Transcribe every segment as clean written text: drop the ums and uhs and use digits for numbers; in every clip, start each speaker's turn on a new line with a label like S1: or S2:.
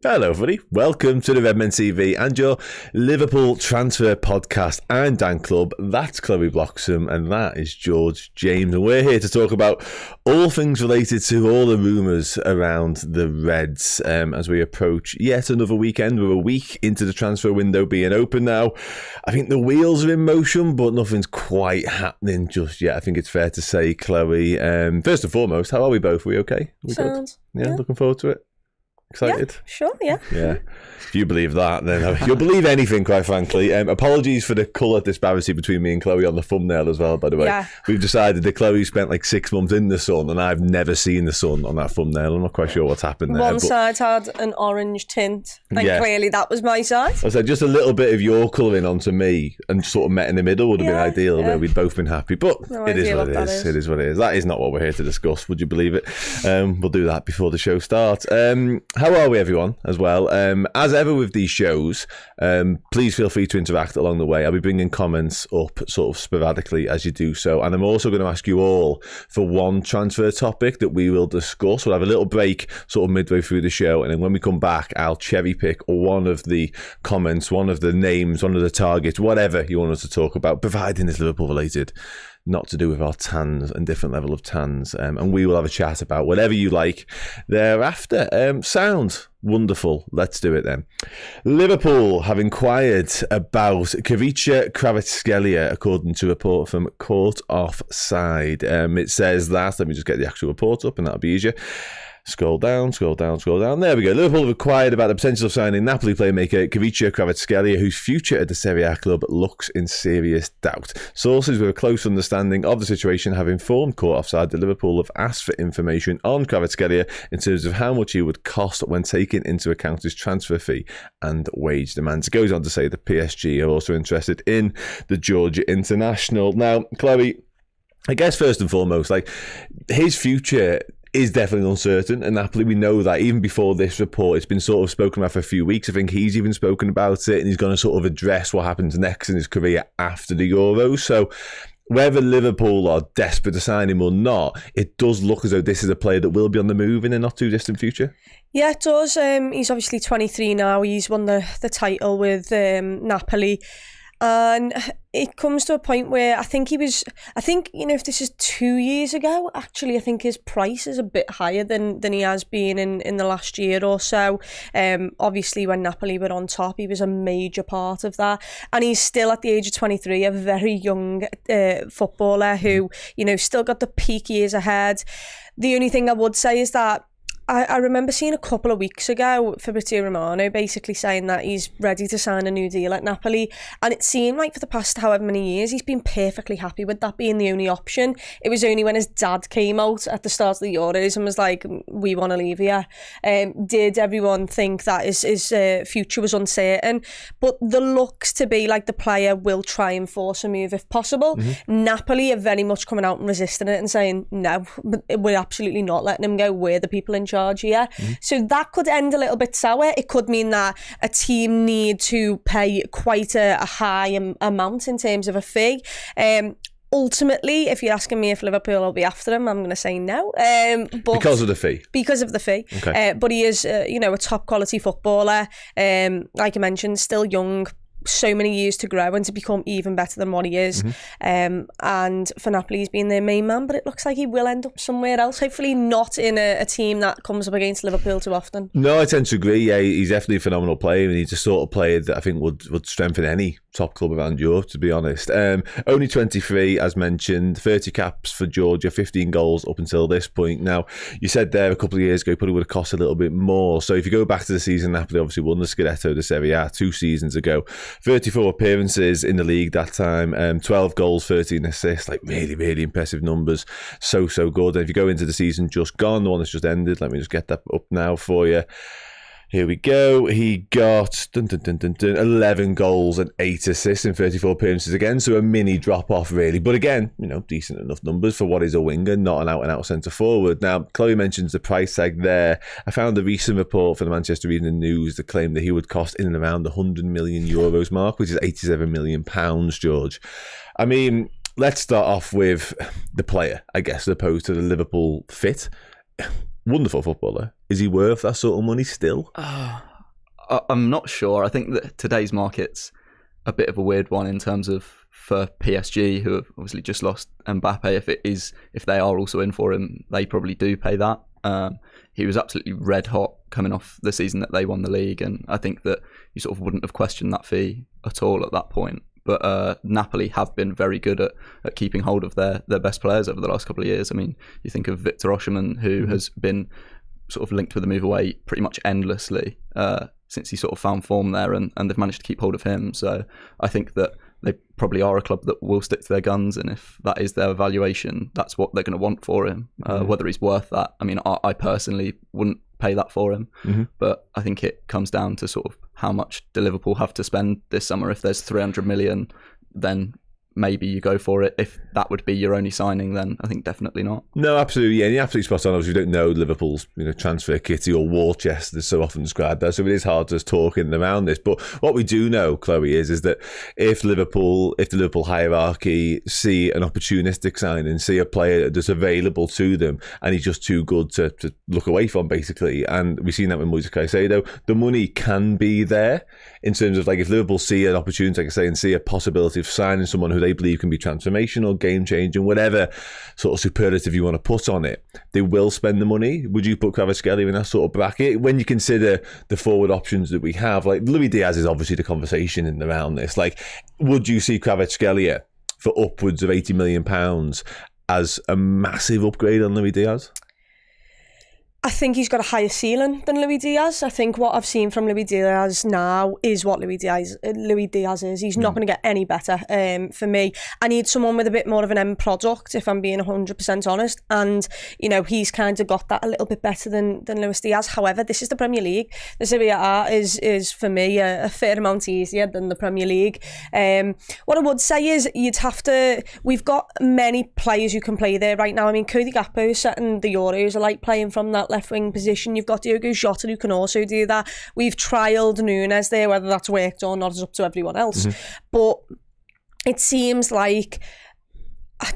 S1: Hello, everybody. Welcome to the Redmen TV and your Liverpool Transfer Podcast. I'm Dan Clubb, that's Chloe Bloxham, and that is George James. And we're here to talk about all things related to all the rumours around the Reds as we approach yet another weekend. We're a week into the transfer window being open now. I think the wheels are in motion, but nothing's quite happening just yet. I think it's fair to say, Chloe. First and foremost, how are we both? Are we okay? Are we
S2: Sounds,
S1: good? Yeah, looking forward to it. Excited?
S2: Yeah, sure, yeah.
S1: Yeah. If you believe that, then you'll believe anything, quite frankly. Apologies for the colour disparity between me and Chloe on the thumbnail as well, by the way. Yeah. We've decided that Chloe spent like 6 months in the sun, and I've never seen the sun on that thumbnail. I'm not quite sure what's happened there.
S2: One side had an orange tint, and clearly that was my side.
S1: I said just a little bit of your colouring onto me and sort of met in the middle would have been ideal, where we'd both been happy. But it is what it is. It is what it is. That is not what we're here to discuss, would you believe it? We'll do that before the show starts. How are we, everyone, as well? As ever with these shows, please feel free to interact along the way. I'll be bringing comments up sort of sporadically as you do so, and I'm also going to ask you all for one transfer topic that we will discuss. We'll have a little break sort of midway through the show, and then when we come back, I'll cherry pick one of the comments, one of the names, one of the targets, whatever you want us to talk about, providing it's Liverpool related, not to do with our tans and different level of tans, and we will have a chat about whatever you like thereafter. Sound wonderful. Let's do it then. Liverpool have inquired about Khvicha Kvaratskhelia, according to a report from Court Offside. It says that, let me just get the actual report up and that'll be easier. Scroll down. There we go. Liverpool have inquired about the potential of signing Napoli playmaker Khvicha Kvaratskhelia, whose future at the Serie A club looks in serious doubt. Sources with a close understanding of the situation have informed Court Offside that Liverpool have asked for information on Kvaratskhelia in terms of how much he would cost when taking into account his transfer fee and wage demands. It goes on to say the PSG are also interested in the Georgia international. Now, Chloe, I guess first and foremost, like, his future is definitely uncertain, and Napoli, we know that even before this report, it's been sort of spoken about for a few weeks. I think he's even spoken about it, and he's going to sort of address what happens next in his career after the Euros. So whether Liverpool are desperate to sign him or not, it does look as though this is a player that will be on the move in a not too distant future.
S2: Yeah, it does. He's obviously 23 now. He's won the title with Napoli. And it comes to a point where I think, you know, if this is 2 years ago, actually, I think his price is a bit higher than he has been in the last year or so. Obviously, when Napoli were on top, he was a major part of that. And he's still, at the age of 23, a very young footballer who, you know, still got the peak years ahead. The only thing I would say is that I remember seeing a couple of weeks ago Fabrizio Romano basically saying that he's ready to sign a new deal at Napoli, and it seemed like for the past however many years he's been perfectly happy with that being the only option. It was only when his dad came out at the start of the Euros and was like, we want to leave here, did everyone think that his future was uncertain. But the looks to be like the player will try and force a move if possible. Napoli are very much coming out and resisting it and saying, no, we're absolutely not letting him go, we're the people in charge here. So that could end a little bit sour. It could mean that a team need to pay quite a high amount in terms of a fee. Ultimately, if you're asking me if Liverpool will be after him, I'm going to say no. But
S1: because of the fee? Because
S2: of the fee.
S1: Okay.
S2: But he is, you know, a top quality footballer. Like I mentioned, still young. So many years to grow and to become even better than what he is. And for Napoli, he's been their main man, but it looks like he will end up somewhere else. Hopefully not in a team that comes up against Liverpool too often.
S1: No, I tend to agree. Yeah, he's definitely a phenomenal player, and he's the sort of player that I think would strengthen any top club around Europe, to be honest. Only 23, as mentioned, 30 caps for Georgia, 15 goals up until this point. Now, you said there a couple of years ago, he probably would have cost a little bit more. So if you go back to the season, Napoli obviously won the Scudetto, the Serie A, 2 seasons ago. 34 appearances in the league that time, 12 goals, 13 assists, like really, really impressive numbers. So good. And if you go into the season just gone, the one that's just ended, let me just get that up now for you. Here we go. He got 11 goals and 8 assists in 34 appearances again. So a mini drop off, really. But again, you know, decent enough numbers for what is a winger, not an out and out centre forward. Now, Chloe mentions the price tag there. I found a recent report for the Manchester Evening News that claimed that he would cost in and around the €100 million mark, which is £87 million, George. I mean, let's start off with the player, I guess, as opposed to the Liverpool fit. Wonderful footballer. Is he worth that sort of money still?
S3: Oh, I'm not sure. I think that today's market's a bit of a weird one in terms of for PSG, who have obviously just lost Mbappe. If they are also in for him, they probably do pay that. He was absolutely red hot coming off the season that they won the league, and I think that you sort of wouldn't have questioned that fee at all at that point. But Napoli have been very good at keeping hold of their best players over the last couple of years. I mean, you think of Victor Osimhen, who has been sort of linked with the move away pretty much endlessly since he sort of found form there, and they've managed to keep hold of him. So I think that they probably are a club that will stick to their guns, and if that is their evaluation, that's what they're going to want for him. Whether he's worth that, I mean, I personally wouldn't pay that for him, but I think it comes down to sort of how much do Liverpool have to spend this summer. If there's 300 million, then maybe you go for it. If that would be your only signing, then I think definitely not. No, absolutely. Yeah, and you're absolutely spot on. Obviously, we don't know Liverpool's transfer kitty or war chest that's so often described there, so it is hard to talk in and around this. But what we do know, Chloe, is that if the Liverpool hierarchy see an opportunistic signing, see a player that's available to them, and he's just too good to look away from, basically, and we've seen that with Moise Caicedo, the money can be there in terms of, like, if Liverpool see an opportunity, like I say, and see a possibility of signing someone who they believe can be transformational, game-changing, whatever sort of superlative you want to put on it, they will spend the money. Would you put Kvaratskhelia in that sort of bracket? When you consider the forward options that we have, like Luis Diaz is obviously the conversation in and around this. Like, would you see Kvaratskhelia for upwards of £80 million as a massive upgrade on Luis Diaz?
S2: I think he's got a higher ceiling than Luis Diaz. I think what I've seen from Luis Diaz now is what Luis Diaz is. He's not going to get any better for me. I need someone with a bit more of an end product, if I'm being 100% honest. And, he's kind of got that a little bit better than Luis Diaz. However, this is the Premier League. The Serie A is for me, a fair amount easier than the Premier League. What I would say is we've got many players who can play there right now. I mean, Cody Gakpo is setting the Euros. I like playing from that left wing position. You've got Diogo Jota who can also do that. We've trialled Nunes there. Whether that's worked or not is up to everyone else. But it seems like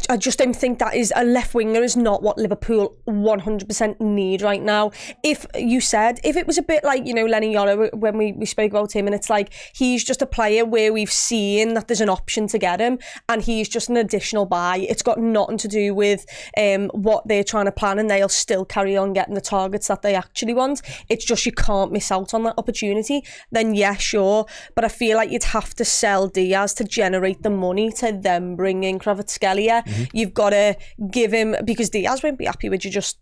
S2: I just don't think that is a left winger is not what Liverpool 100% need right now. If it was a bit like, Lenny Yoro when we spoke about him, and it's like he's just a player where we've seen that there's an option to get him and he's just an additional buy. It's got nothing to do with what they're trying to plan, and they'll still carry on getting the targets that they actually want. It's just you can't miss out on that opportunity. Then yeah, sure, but I feel like you'd have to sell Diaz to generate the money to then bring in Kvaratskhelia. You've got to give him, because Diaz won't be happy with you just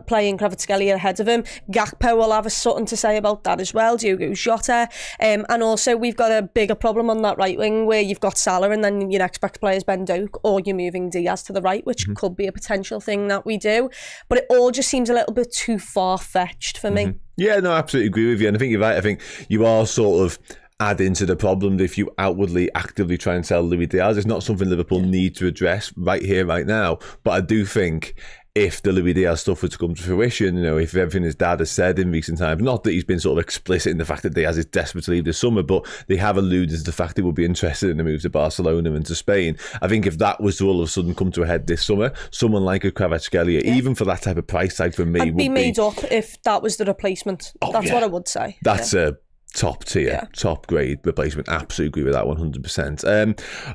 S2: playing Kvaratskhelia ahead of him. Gakpo will have something to say about that as well, Diogo Jota, and also we've got a bigger problem on that right wing where you've got Salah and then your next best player is Ben Doak, or you're moving Diaz to the right, which could be a potential thing that we do, but it all just seems a little bit too far-fetched for me. Yeah, no, I absolutely agree with you, and I think you're right. I think you are sort of add into the problem if you outwardly actively try and sell Luis Diaz. It's not something Liverpool need to address right here, right now. But I do think if the Luis Diaz stuff was to come to fruition, if everything his dad has said in recent times, not that he's been sort of explicit in the fact that Diaz is desperate to leave this summer, but they have alluded to the fact he would be interested in the move to Barcelona and to Spain. I think if that was to all of a sudden come to a head this summer, someone like a Kvaratskhelia, even for that type of price tag for me, would be made up if that was the replacement. That's what I would say. That's a top tier, top grade replacement. Absolutely agree with that 100%.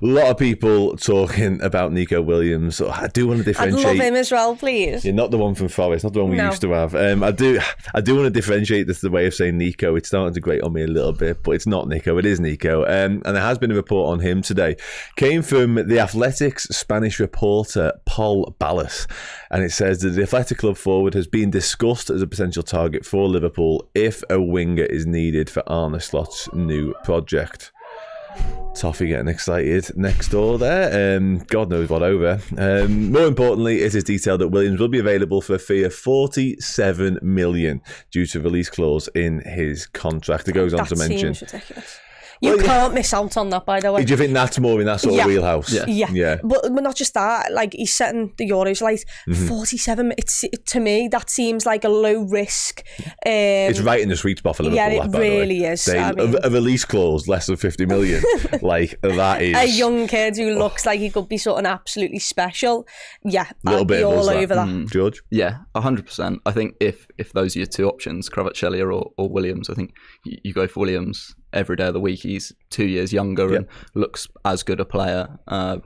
S2: A lot of people talking about Nico Williams. So I do want to differentiate. I'd love him as well, please. You're not the one from Forest, not the one we used to have. I do want to differentiate this, the way of saying Nico. It's starting to grate on me a little bit, but it's not Nico, it is Nico. And there has been a report on him today. Came from the Athletic's Spanish reporter, Paul Ballas. And it says that the Athletic club forward has been discussed as a potential target for Liverpool if a winger is needed for Arne Slot's new project. Toffee getting excited next door there. God knows what over. More importantly, it is detailed that Williams will be available for a fee of $47 million due to release clause in his contract. It goes on to mention. Seems ridiculous. You can't miss out on that, by the way.
S1: Do you think that's more in that sort of wheelhouse?
S2: Yeah. But not just that, like, he's setting the Euros like 47 minutes. To me, that seems like a low risk.
S1: It's right in the sweet spot for Liverpool.
S2: Yeah, it really is.
S1: A release clause less than 50 million. Like, that is
S2: a young kid who looks like he could be something absolutely special. Yeah, I'd be all over that.
S1: George?
S3: Yeah, 100%. I think if those are your two options, Kvaratskhelia or Williams, I think you go for Williams every day of the week. He's 2 years younger and looks as good a player. I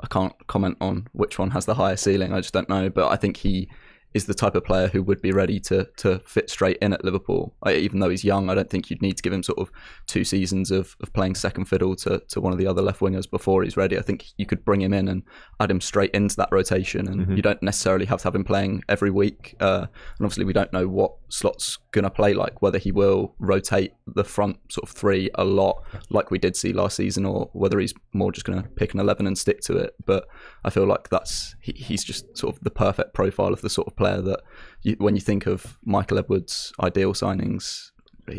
S3: can't comment on which one has the higher ceiling. I just don't know. But I think he is the type of player who would be ready to fit straight in at Liverpool. Even though he's young, I don't think you'd need to give him sort of 2 seasons of playing second fiddle to one of the other left wingers before he's ready. I think you could bring him in and add him straight into that rotation, and you don't necessarily have to have him playing every week. And obviously we don't know what Slot's going to play like, whether he will rotate the front sort of 3 a lot like we did see last season, or whether he's more just going to pick an 11 and stick to it. But I feel like he's just sort of the perfect profile of the sort of player that when you think of Michael Edwards' ideal signings,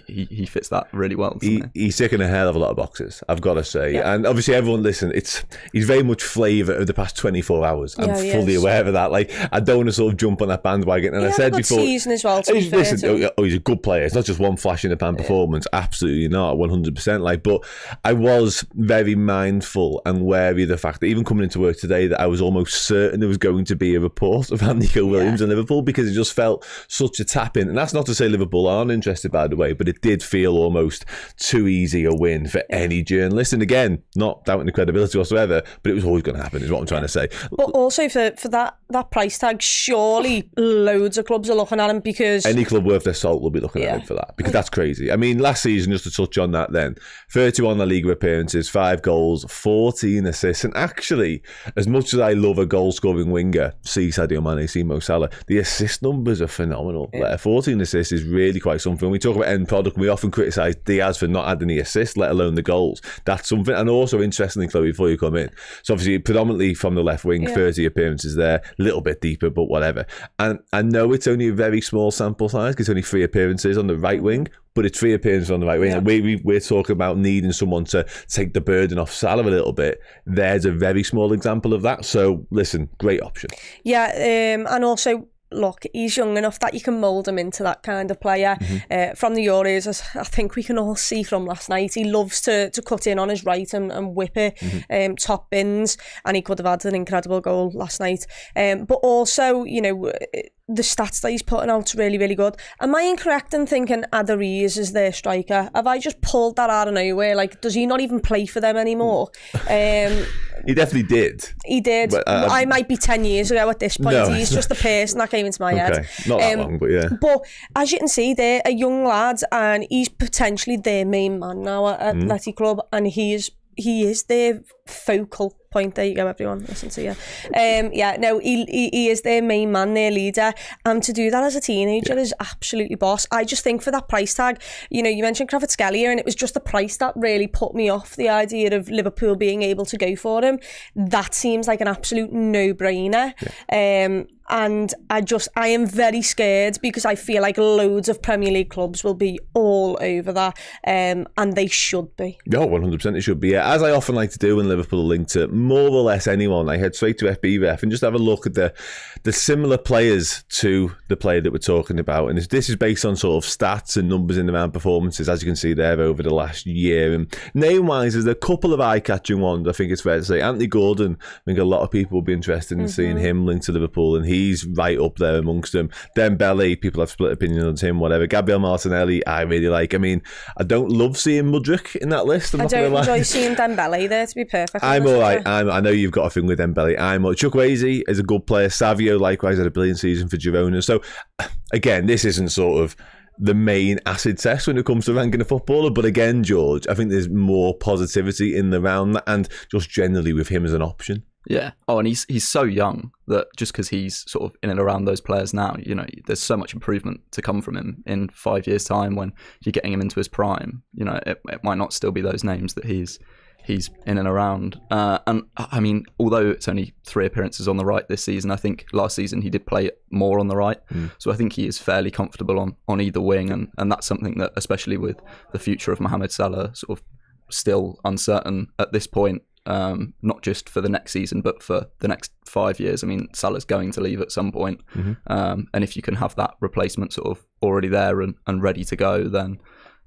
S3: he fits that really well.
S1: He's ticking a hell of a lot of boxes, I've got to say. Yeah. And obviously everyone listen, he's very much flavour of the past 24 hours. I'm fully aware of that. Like, I don't want to sort of jump on that bandwagon. And I said before,
S2: season as well,
S1: he's a good player. It's not just one flash in the pan performance. Absolutely not, 100%. Like, but I was very mindful and wary of the fact that even coming into work today, that I was almost certain there was going to be a report of Andy Williams and Liverpool, because it just felt such a tap in. And that's not to say Liverpool aren't interested, by the way, but it did feel almost too easy a win for any journalist. And again, not doubting the credibility whatsoever, but it was always going to happen, is what I'm trying to say.
S2: But also for that price tag, surely loads of clubs are looking at him, because
S1: any club worth their salt will be looking at him for that, because that's crazy. I mean, last season, just to touch on that then, 31 La Liga appearances, 5 goals, 14 assists. And actually, as much as I love a goal-scoring winger, see Sadio Mane, see Mo Salah, the assist numbers are phenomenal. Like, 14 assists is really quite something. When we talk about end product, we often criticise Diaz for not adding the assists, let alone the goals. That's something. And also, interestingly, Chloe, before you come in, so obviously predominantly from the left wing, 30 appearances there, a little bit deeper, but whatever. And I know it's only a very small sample size, because it's only 3 appearances on the right wing, but it's 3 appearances on the right wing. And we're talking about needing someone to take the burden off Salah a little bit. There's a very small example of that. So listen, great option.
S2: Yeah, and also, look, he's young enough that you can mould him into that kind of player. From the Euros, as I think we can all see from last night, he loves to cut in on his right and whip it, top bins, and he could have had an incredible goal last night. But also, you know, the stats that he's putting out's really, really good. Am I incorrect in thinking Adariz is their striker? Have I just pulled that out of nowhere? Like, does he not even play for them anymore?
S1: He definitely did.
S2: He did. But, I might be 10 years ago at this point. No, he's just a person that came into my head.
S1: Not that long, but yeah.
S2: But as you can see, they're a young lad, and he's potentially their main man now at Athletic Club, and he is their focal point. There you go, everyone. Listen to you. He is their main man, their leader, and to do that as a teenager is absolutely boss. I just think for that price tag, you know, you mentioned Kvaratskhelia, and it was just the price that really put me off the idea of Liverpool being able to go for him. That seems like an absolute no-brainer. And I am very scared, because I feel like loads of Premier League clubs will be all over that, and they should be.
S1: No, 100% it should be. Yeah. As I often like to do when Liverpool are linked to more or less anyone, I head straight to FBref and just have a look at the similar players to the player that we're talking about. And this is based on sort of stats and numbers in around performances, as you can see there, over the last year. And name-wise, there's a couple of eye-catching ones, I think it's fair to say. Anthony Gordon, I think a lot of people will be interested in seeing him linked to Liverpool, and he's right up there amongst them. Dembele, people have split opinions on him, whatever. Gabriel Martinelli, I really like. I mean, I don't love seeing Mudryk in that list.
S2: I don't enjoy seeing Dembele there, to be perfect.
S1: I'm all right. I know you've got a thing with Dembele. Chukwueze is a good player. Savio, likewise, had a brilliant season for Girona. So, again, this isn't sort of the main acid test when it comes to ranking a footballer. But again, George, I think there's more positivity in the round, and just generally with him as an option.
S3: Yeah. Oh, and he's so young that just because he's sort of in and around those players now, you know, there's so much improvement to come from him in 5 years' time when you're getting him into his prime. You know, it might not still be those names that he's in and around. And I mean, although it's only 3 appearances on the right this season, I think last season he did play more on the right. So I think he is fairly comfortable on either wing. And that's something that, especially with the future of Mohamed Salah sort of still uncertain at this point, not just for the next season, but for the next 5 years. I mean, Salah's going to leave at some point. And if you can have that replacement sort of already there and ready to go, then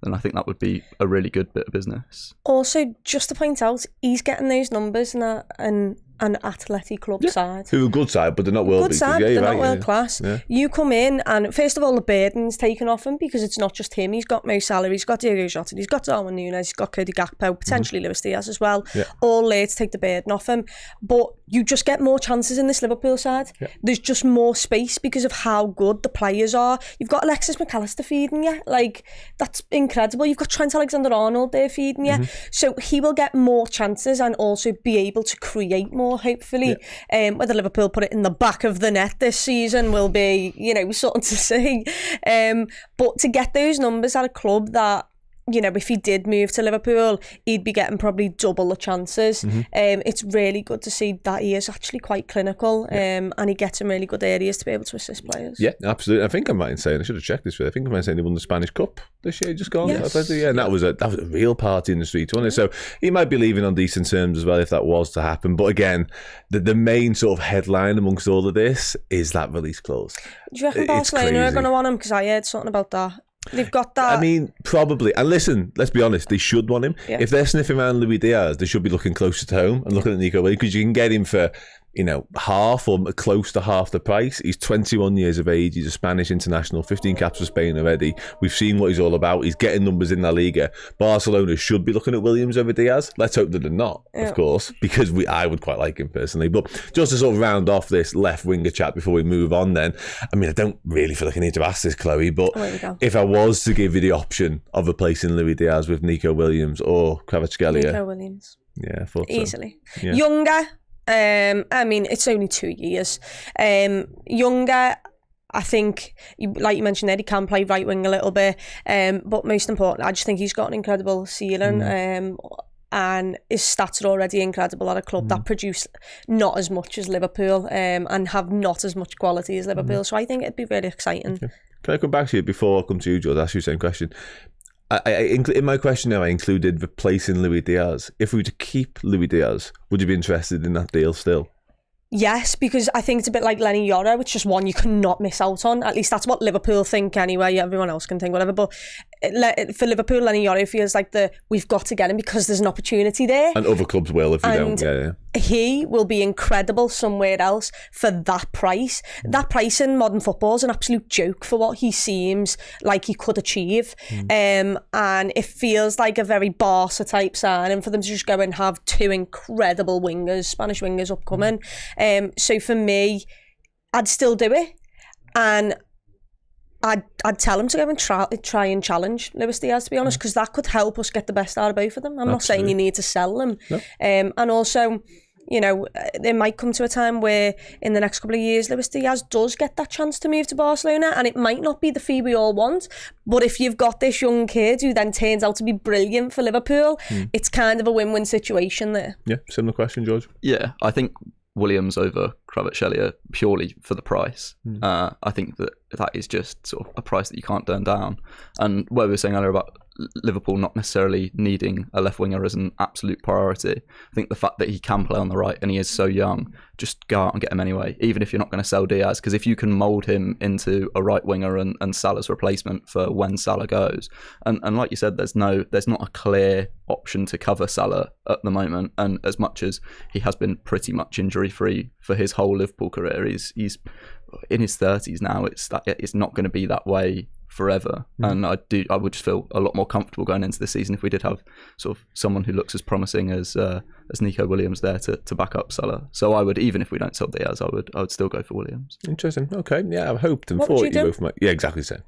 S3: I think that would be a really good bit of business.
S2: Also, just to point out, he's getting those numbers in an Atleti club side.
S1: Who are a good side, but they're not world beaters.
S2: They're not world class. Yeah. You come in and first of all the burden's taken off him because it's not just him. He's got Mo Salah, he's got Diego Jota, he's got Darwin Núñez, he's got Cody Gakpo, potentially Luis Diaz as well. Yeah. All there to take the burden off him. But you just get more chances in this Liverpool side. Yeah. There's just more space because of how good the players are. You've got Alexis McAllister feeding you. Like, that's incredible. You've got Trent Alexander-Arnold there feeding you. So he will get more chances and also be able to create more, hopefully. Yeah. Whether Liverpool put it in the back of the net this season will be, something to see. But to get those numbers at a club that, if he did move to Liverpool, he'd be getting probably double the chances. It's really good to see that he is actually quite clinical, and he gets in really good areas to be able to assist players. Yeah,
S1: absolutely. I think I'm right in saying, I should have checked this, but I think I'm right in saying he won the Spanish Cup this year, just gone. Yes. And that was a real party in the streets, wasn't it? So he might be leaving on decent terms as well if that was to happen. But again, the main sort of headline amongst all of this is that release clause.
S2: Do you reckon Barcelona are going to want him? Because I heard something about that. They've got that.
S1: I mean, probably. And listen, let's be honest, they should want him. Yeah. If they're sniffing around Luis Diaz, they should be looking closer to home and looking at Nico Williams, because you can get him for, half or close to half the price. He's 21 years of age. He's a Spanish international, 15 caps for Spain already. We've seen what he's all about. He's getting numbers in La Liga. Barcelona should be looking at Williams over Diaz. Let's hope that they're not, of course, because I would quite like him personally. But just to sort of round off this left winger chat before we move on then, I mean, I don't really feel like I need to ask this, Chloe, but if I was to give you the option of replacing Luis Diaz with Nico Williams or Kvaratskhelia.
S2: Nico Williams.
S1: Yeah, I thought
S2: easily.
S1: So. Yeah.
S2: Younger. I mean, it's only 2 years. Younger, I think, like you mentioned there, he can play right wing a little bit. But most important, I just think he's got an incredible ceiling. And his stats are already incredible at a club that produce not as much as Liverpool and have not as much quality as Liverpool. So I think it'd be really exciting.
S1: Okay. Can I come back to you before I come to you, George? Ask you the same question. In my question now, I included replacing Luis Diaz. If we were to keep Luis Diaz, would you be interested in that deal still?
S2: Yes, because I think it's a bit like Lenny Yoro. It's just one you cannot miss out on. At least that's what Liverpool think anyway. Everyone else can think whatever. But for Liverpool, Lenny Yoro feels like we've got to get him because there's an opportunity there.
S1: And other clubs will if you don't. Yeah.
S2: He will be incredible somewhere else for that price. That price in modern football is an absolute joke for what he seems like he could achieve. And it feels like a very Barca type signing for them to just go and have two incredible wingers, Spanish wingers upcoming. So for me, I'd still do it. And I'd tell him to go and try and challenge Luis Diaz, to be honest, because that could help us get the best out of both of them. I'm not saying you need to sell them. No. And also, there might come to a time where in the next couple of years, Luis Diaz does get that chance to move to Barcelona, and it might not be the fee we all want, but if you've got this young kid who then turns out to be brilliant for Liverpool, it's kind of a win-win situation there.
S1: Yeah, similar question, George.
S3: Yeah, I think Williams over Kvaratskhelia purely for the price. I think that is just sort of a price that you can't turn down. And what we were saying earlier about Liverpool not necessarily needing a left winger as an absolute priority, I think the fact that he can play on the right and he is so young, just go out and get him anyway, even if you're not going to sell Diaz, because if you can mould him into a right winger and Salah's replacement for when Salah goes, and like you said, there's not a clear option to cover Salah at the moment, and as much as he has been pretty much injury free for his whole Liverpool career, he's in his 30s now. It's not going to be that way forever, and I would just feel a lot more comfortable going into the season if we did have sort of someone who looks as promising as Nico Williams there to back up Salah. So I would, even if we don't sell Diaz, I would still go for Williams.
S1: Interesting. Okay, yeah, I've hoped and thought you both might. Yeah, exactly the same.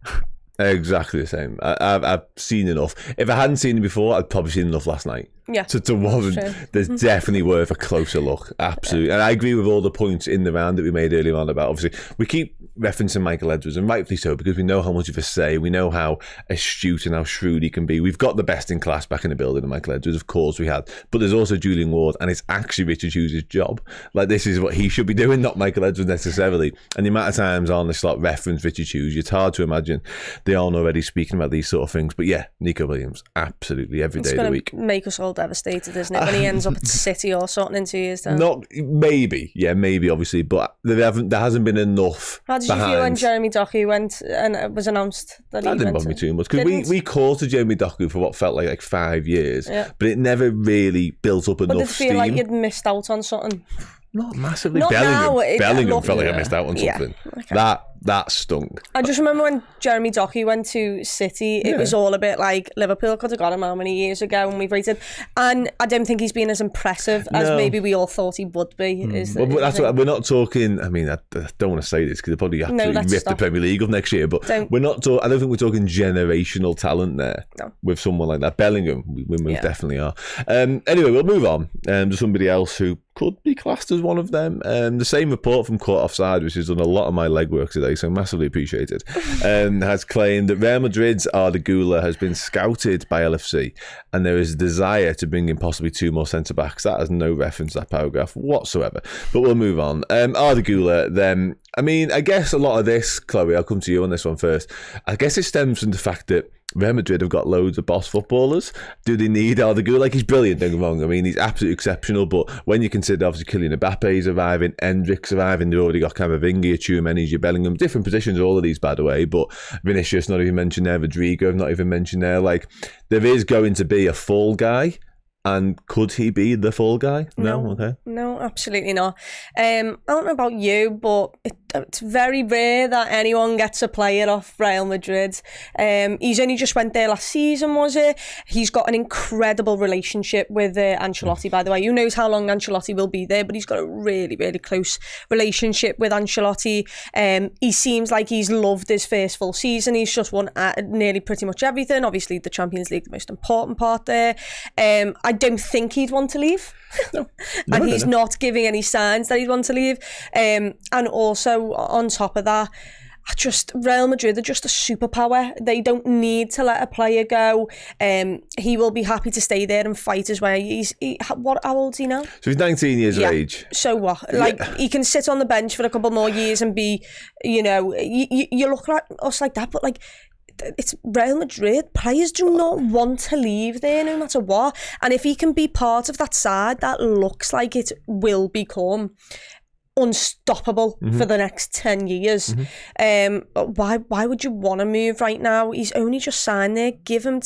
S1: Exactly the same. I've seen enough. If I hadn't seen it before, I'd probably seen enough last night.
S2: Yeah.
S1: To warrant, there's definitely worth a closer look. Absolutely. And I agree with all the points in the round that we made earlier on about, obviously, we keep referencing Michael Edwards, and rightfully so, because we know how much of a say, we know how astute and how shrewd he can be. We've got the best in class back in the building of Michael Edwards, of course we had, but there's also Julian Ward, and it's actually Richard Hughes' job. Like, this is what he should be doing, not Michael Edwards necessarily. And the amount of times Arne Slot reference Richard Hughes, it's hard to imagine they aren't already speaking about these sort of things. But yeah, Nico Williams, absolutely every day of the week.
S2: It's going to make us all devastated, isn't it, when he ends up at City or something in 2 years time?
S1: Not maybe, obviously, but there hasn't been enough.
S2: How did you feel when Jeremy Doku went and it was announced that he went?
S1: That didn't bother me too much, because we courted Jeremy Doku for what felt like 5 years, but it never really built up enough steam.
S2: But did it feel like you'd missed out on something?
S1: Not massively.
S2: Not
S1: Bellingham felt like I missed out on something. Okay. That stunk.
S2: I just remember when Jeremy Doku went to City, it was all a bit like Liverpool could have got him how many years ago, and we've rated. And I don't think he's been as impressive as maybe we all thought he would be.
S1: But that's what, we're not talking. I mean, I don't want to say this because they'll probably absolutely rip the Premier League up next year. But we're not. I don't think we're talking generational talent there with someone like that. Bellingham, we most definitely are. Anyway, we'll move on to somebody else who could be classed as one of them. The same report from Caught Offside, which has done a lot of my legwork today, so massively appreciated, has claimed that Real Madrid's Arda Güler has been scouted by LFC, and there is a desire to bring in possibly 2 more centre-backs. That has no reference to that paragraph whatsoever. But we'll move on. Arda Güler, then, I mean, I guess a lot of this, Chloe, I'll come to you on this one first. I guess it stems from the fact that Real Madrid have got loads of boss footballers. Do they need Arda Güler? Like, he's brilliant, don't get me wrong. I mean, he's absolutely exceptional, but when you consider, obviously, Kylian Mbappe's arriving, Endrick's arriving, they've already got Camavinga, Tchouaméni, Bellingham, different positions, all of these, by the way, but Vinicius, not even mentioned there, Rodrigo, not even mentioned there. Like, there is going to be a fall guy. And could he be the fall guy? No? Okay.
S2: No, absolutely not. I don't know about you, but it's very rare that anyone gets a player off Real Madrid. He's only just went there last season, was it? He's got an incredible relationship with Ancelotti, by the way. Who knows how long Ancelotti will be there, but he's got a really, really close relationship with Ancelotti. He seems like he's loved his first full season. He's just won nearly pretty much everything. Obviously, the Champions League, the most important part there. I don't think he'd want to leave. And he's not giving any signs that he'd want to leave. And also, on top of that, Real Madrid are just a superpower. They don't need to let a player go. He will be happy to stay there and fight his way. How old is he now?
S1: So he's 19 years of age.
S2: So what? Like, he can sit on the bench for a couple more years and be, you look at us like that, but like, it's Real Madrid. Players do not want to leave there no matter what. And if he can be part of that side that looks like it will become unstoppable for the next 10 years. Why would you want to move right now? He's only just signed there. Give him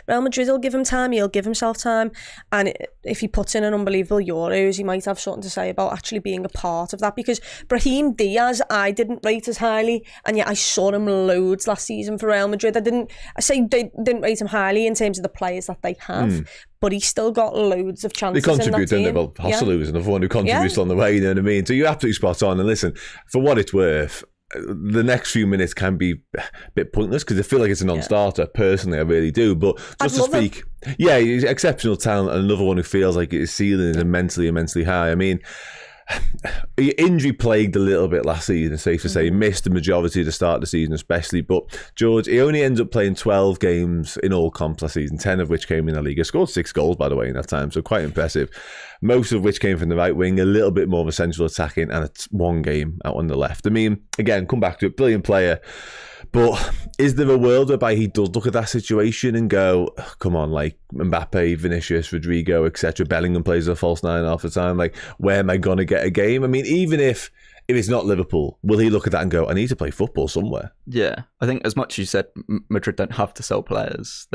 S2: Real Madrid will give him time. He'll give himself time, and if he puts in an unbelievable Euros, he might have something to say about actually being a part of that. Because Brahim Diaz, I didn't rate as highly, and yet I saw him loads last didn't rate him highly in terms of the players that they have. But he's still got loads of chances.
S1: They contribute, don't they? Well, Hosselu is another one who contributes on the way, you know what I mean? So you're absolutely spot on. And listen, for what it's worth, the next few minutes can be a bit pointless because I feel like it's a non-starter. Personally, I really do. But just to speak, he's exceptional talent, and another one who feels like his ceiling is immensely high. I mean, injury plagued a little bit last season, safe to say. He missed the majority of the start of the season especially, but George, he only ends up playing 12 games in all comps last season, 10 of which came in the league. He scored 6 goals, by the way, in that time, so quite impressive. Most of which came from the right wing, a little bit more of a central attacking, and it's 1 game out on the left. I mean, again, come back to it, brilliant player. But is there a world whereby he does look at that situation and go, oh, come on, like Mbappe, Vinicius, Rodrigo, etc. Bellingham plays a false 9 half the time. Like, where am I going to get a game? I mean, even if it's not Liverpool, will he look at that and go, I need to play football somewhere? Yeah.
S3: I think as much as you said, Madrid don't have to sell players.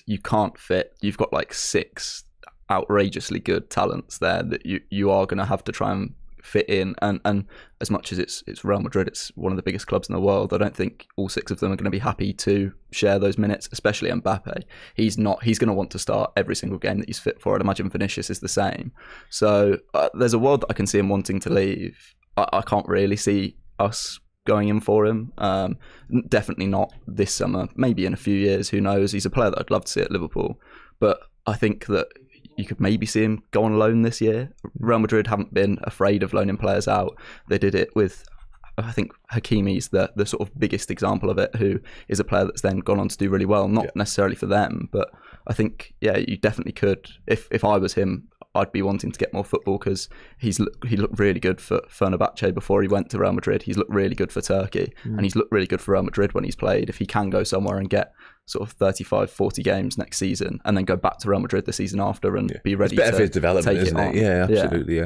S3: You can't fit. You've got like 6 outrageously good talents there that you are going to have to try and fit in, and as much as it's Real Madrid, it's one of the biggest clubs in the world. I don't think all 6 of them are going to be happy to share those minutes, especially Mbappe. He's going to want to start every single game that he's fit for. I'd imagine Vinicius is the same. So there's a world that I can see him wanting to leave. I can't really see us going in for him. Definitely not this summer. Maybe in a few years, who knows? He's a player that I'd love to see at Liverpool, but I think that you could maybe see him go on loan this year. Real Madrid haven't been afraid of loaning players out. They did it with I think Hakimi's the sort of biggest example of it, who is a player that's then gone on to do really well, not necessarily for them, but I think, you definitely could. If I was him, I'd be wanting to get more football, because he looked really good for Fenerbahce before he went to Real Madrid. He's looked really good for Turkey, and he's looked really good for Real Madrid when he's played. If he can go somewhere and get sort of 35, 40 games next season, and then go back to Real Madrid the season after and be ready
S1: it's better
S3: to
S1: for his development, isn't it? Yeah, absolutely,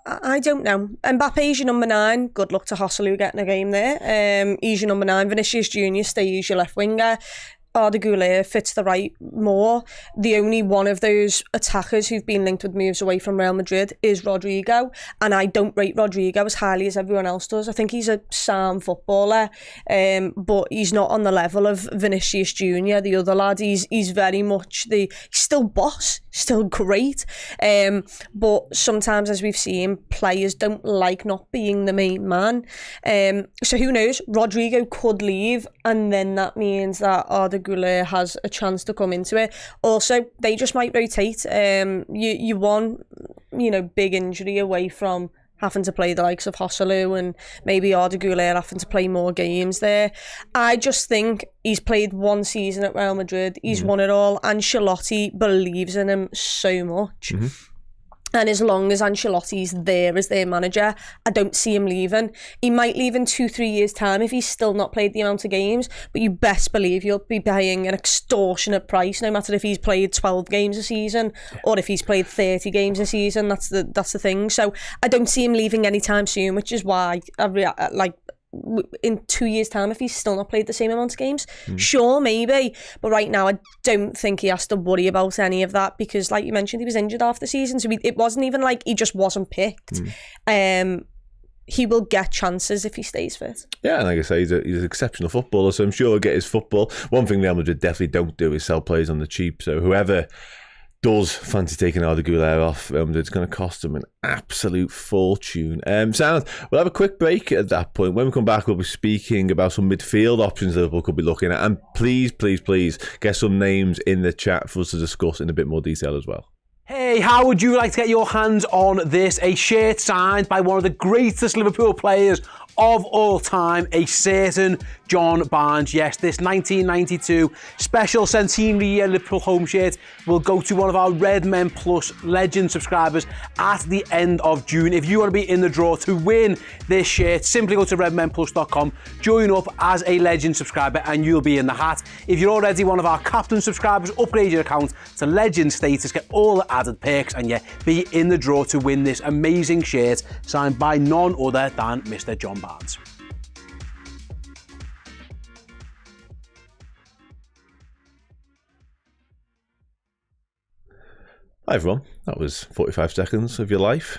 S2: I don't know. Mbappe's your number 9. Good luck to Joselu getting a game there. He's your number 9. Vinicius Junior stays your left winger. Arda Güler fits the right more. The only one of those attackers who've been linked with moves away from Real Madrid is Rodrigo, and I don't rate Rodrigo as highly as everyone else does. I think he's a sound footballer, but he's not on the level of Vinicius Junior, the other lad. He's very much he's still boss, still great, but sometimes, as we've seen, players don't like not being the main man. So who knows? Rodrigo could leave, and then that means that Arda Güler has a chance to come into it. Also, they just might rotate. You one, big injury away from having to play the likes of Joselu and maybe Arda Güler having to play more games there. I just think he's played one season at Real Madrid. He's won it all. Ancelotti believes in him so much. And as long as Ancelotti's there as their manager, I don't see him leaving. He might leave in 2-3 years' time if he's still not played the amount of games, but you best believe you'll be paying an extortionate price, no matter if he's played 12 games a season or if he's played 30 games a season. That's the thing. So I don't see him leaving anytime soon, which is why in 2 years' time, if he's still not played the same amount of games, sure, maybe. But right now, I don't think he has to worry about any of that, because, like you mentioned, he was injured half the season, so it wasn't even like he just wasn't picked. He will get chances if he stays fit.
S1: Yeah, and like I say, he's an exceptional footballer, so I'm sure he'll get his football. One thing Real Madrid definitely don't do is sell players on the cheap, so whoever does fancy taking Arda Güler off, it's going to cost them an absolute fortune. We'll have a quick break at that point. When we come back, we'll be speaking about some midfield options Liverpool could be looking at. And please get some names in the chat for us to discuss in a bit more detail as well.
S4: Hey, how would you like to get your hands on this? A shirt signed by one of the greatest Liverpool players of all time, a certain John Barnes. Yes, this 1992 special centenary year Liverpool home shirt will go to one of our Redmen Plus Legend subscribers at the end of June. If you want to be in the draw to win this shirt, simply go to redmenplus.com, join up as a Legend subscriber, and you'll be in the hat. If you're already one of our Captain subscribers, upgrade your account to Legend status, get all the added perks, and be in the draw to win this amazing shirt signed by none other than Mr. John Barnes.
S1: Hi everyone, that was 45 seconds of your life.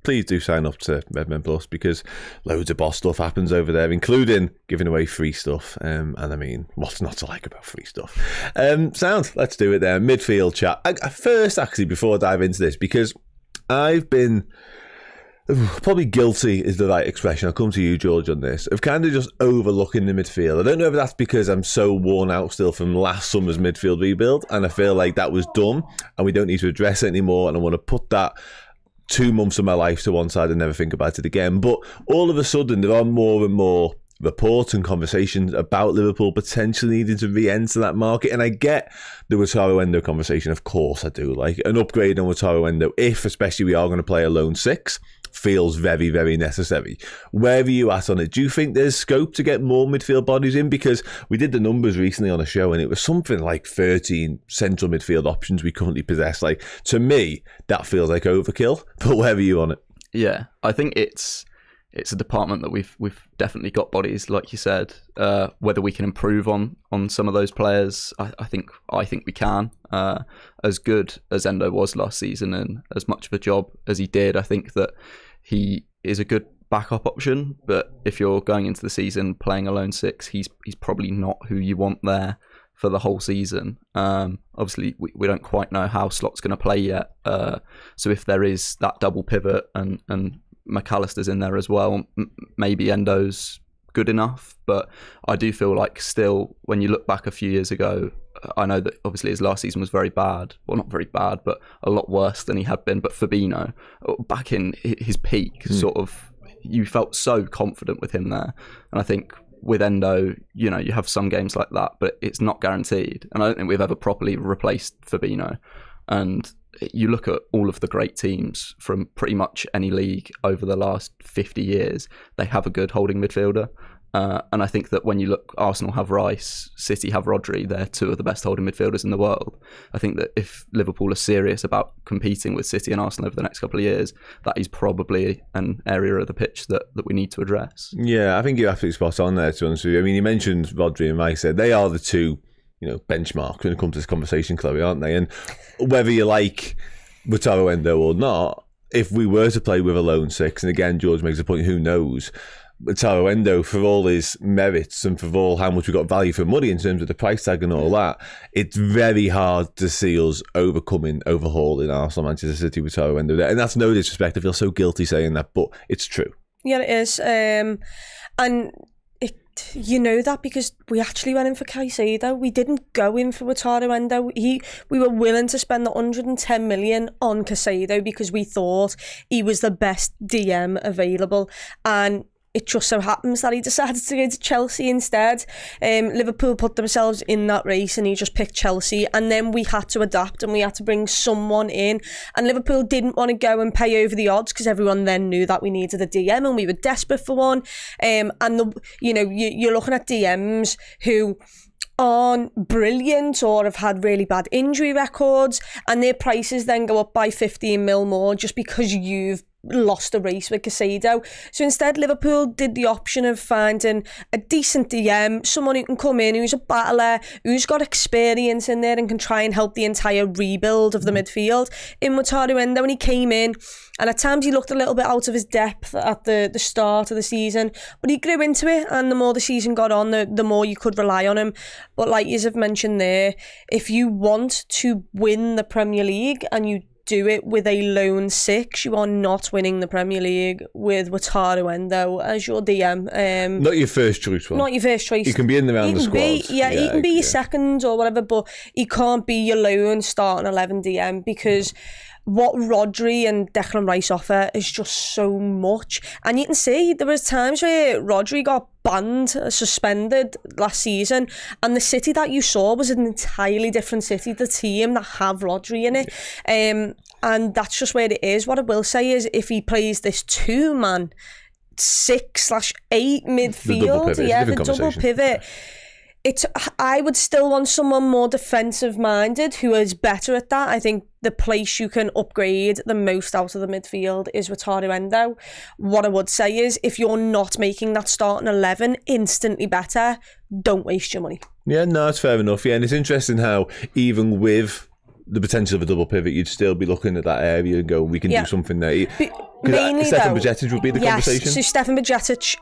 S1: Please do sign up to Redmen Plus, because loads of boss stuff happens over there, including giving away free stuff. And I mean, what's not to like about free stuff? Let's do it there. Midfield chat. First, actually, before I dive into this, because I've been probably guilty is the right expression. I'll come to you, George, on this, of kind of just overlooking the midfield. I don't know if that's because I'm so worn out still from last summer's midfield rebuild, and I feel like that was done and we don't need to address it anymore, and I want to put that 2 months of my life to one side and never think about it again. But all of a sudden there are more and more reports and conversations about Liverpool potentially needing to re-enter that market, and I get the Wataru Endo conversation. Of course I do. Like, an upgrade on Wataru Endo, if especially we are going to play a lone 6, feels very, very necessary. Where are you at on it? Do you think there's scope to get more midfield bodies in? Because we did the numbers recently on a show, and it was something like 13 central midfield options we currently possess. Like, to me, that feels like overkill. But where are you on it?
S3: Yeah, I think it's a department that we've definitely got bodies, like you said. Whether we can improve on some of those players, I think we can. As good as Endo was last season, and as much of a job as he did, I think that he is a good backup option. But if you're going into the season playing a lone 6, he's probably not who you want there for the whole season. Obviously, we don't quite know how Slot's going to play yet. So if there is that double pivot and McAllister's in there as well, maybe Endo's good enough. But I do feel like still, when you look back a few years ago, I know that obviously his last season was very bad. Well, not very bad, but a lot worse than he had been. But Fabinho, back in his peak, sort of, you felt so confident with him there. And I think with Endo, you have some games like that, but it's not guaranteed. And I don't think we've ever properly replaced Fabinho. And you look at all of the great teams from pretty much any league over the last 50 years, they have a good holding midfielder. And I think that when you look, Arsenal have Rice, City have Rodri, they're two of the best holding midfielders in the world. I think that if Liverpool are serious about competing with City and Arsenal over the next couple of years, that is probably an area of the pitch that we need to address.
S1: Yeah, I think you're absolutely spot on there, to be honest with you. I mean, you mentioned Rodri and Rice there. They are the two, benchmarks when it comes to this conversation, Chloe, aren't they? And whether you like Wataru Endo or not, if we were to play with a lone six, and again, George makes a point, who knows? Wataru Endo, for all his merits and for all how much we got value for money in terms of the price tag and all that, it's very hard to see us overhauling Arsenal, Manchester City, Wataru Endo. And that's no disrespect. I feel so guilty saying that, but it's true.
S2: Yeah, it is. And you know that because we actually went in for Caicedo. We didn't go in for Wataru Endo. We were willing to spend the 110 million on Caicedo because we thought he was the best DM available. And it just so happens that he decided to go to Chelsea instead. Liverpool put themselves in that race and he just picked Chelsea, and then we had to adapt and we had to bring someone in, and Liverpool didn't want to go and pay over the odds because everyone then knew that we needed a DM and we were desperate for one. And you're looking at DMs who aren't brilliant or have had really bad injury records, and their prices then go up by 15 mil more just because you've lost a race with Caicedo. So instead, Liverpool did the option of finding a decent DM, someone who can come in, who's a battler, who's got experience in there and can try and help the entire rebuild of the midfield in Wataru Endo. When he came in, and at times he looked a little bit out of his depth at the start of the season, but he grew into it, and the more the season got on, the more you could rely on him. But like you have mentioned there, if you want to win the Premier League and you do it with a lone six, you are not winning the Premier League with Wataru Endo as your DM.
S1: Not your first choice one.
S2: Not your first choice.
S1: He can be in the round of squad.
S2: He can be your second or whatever, but he can't be your lone starting 11 DM because what Rodri and Declan Rice offer is just so much. And you can see there was times where Rodri got banned, suspended last season, and the City that you saw was an entirely different City, the team that have Rodri in it. And that's just where it is. What I will say is if he plays this 2-man 6/8 midfield, the double pivot, I would still want someone more defensive minded who is better at that. I think the place you can upgrade the most out of the midfield is Wataru Endo. What I would say is if you're not making that starting 11 instantly better, don't waste your money. Yeah, no, that's fair enough. Yeah, and it's interesting how even with the potential of a double pivot, you'd still be looking at that area and go, we can do something there. Mainly Stefan Bajcetic would be the conversation. So Stefan Bajcetic,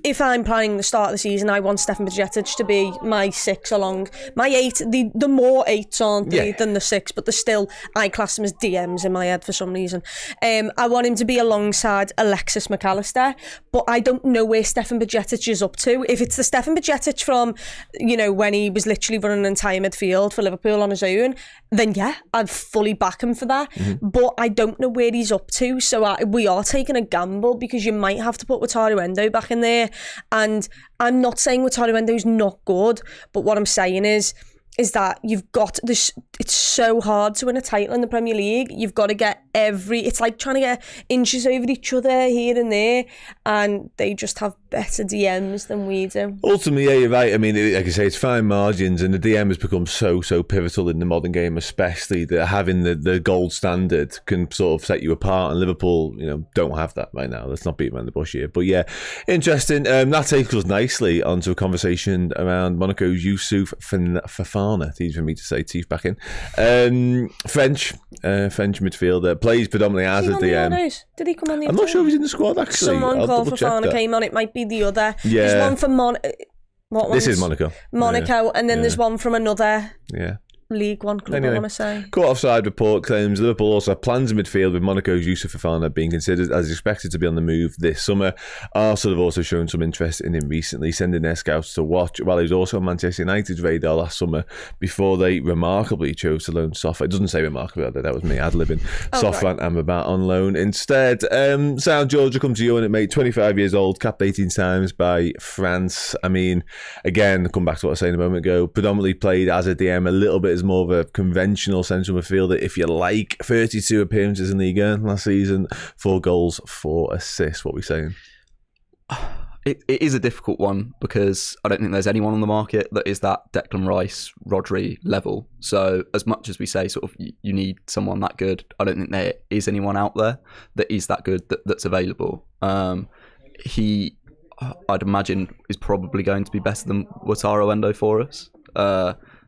S2: if I'm planning the start of the season, I want Stefan Bajcetic to be my 6 along my 8. The more 8s aren't they than the 6, but they're still, I class them as DMs in my head for some reason. I want him to be alongside Alexis McAllister, but I don't know where Stefan Bajcetic is up to. If it's the Stefan Bajcetic from, when he was literally running an entire midfield for Liverpool on his own, then I'd fully back him for that. But I don't know where he's up to, so we are taking a gamble because you might have to put Wataru Endo back in there. And I'm not saying Wataru Endo's not good, but what I'm saying is that you've got this. It's so hard to win a title in the Premier League. You've got to get it's like trying to get inches over each other here and there, and they just have better DMs than we do. Ultimately, yeah, you're right. I mean, like I say, it's fine margins, and the DM has become so pivotal in the modern game, especially that having the gold standard can sort of set you apart, and Liverpool, don't have that right now. Let's not beat around the bush here. But yeah, interesting. That takes us nicely onto a conversation around Monaco's Youssouf Fofana. It's easy for me to say, teeth back in. French midfielder, plays predominantly as a DM. Did he come on the I'm not sure if he's in the squad, actually. Someone called Fofana came on. It might be the other. Yeah. There's one from This is Monaco. And then there's one from another. Yeah. League One club, I want to say.
S1: Court offside report claims Liverpool also have plans in midfield, with Monaco's Youssouf Fofana being considered as expected to be on the move this summer. Arsenal have also shown some interest in him recently, sending their scouts to watch, while he was also on Manchester United's radar last summer before they remarkably chose to loan Sofran. It doesn't say remarkably, that was me ad-libbing. Sofran Amrabat on loan instead. Sound Georgia, come to you on it, mate. 25 years old, capped 18 times by France. I mean, again, come back to what I was saying a moment ago, predominantly played as a DM, a little bit as more of a conventional central midfielder, if you like. 32 appearances in Ligue 1 last season, 4 goals, 4 assists. What are we saying?
S3: It is a difficult one, because I don't think there's anyone on the market that is that Declan Rice, Rodri level. So as much as we say sort of you need someone that good, I don't think there is anyone out there that is that good that's available. He, I'd imagine, is probably going to be better than Wataru Endo for us.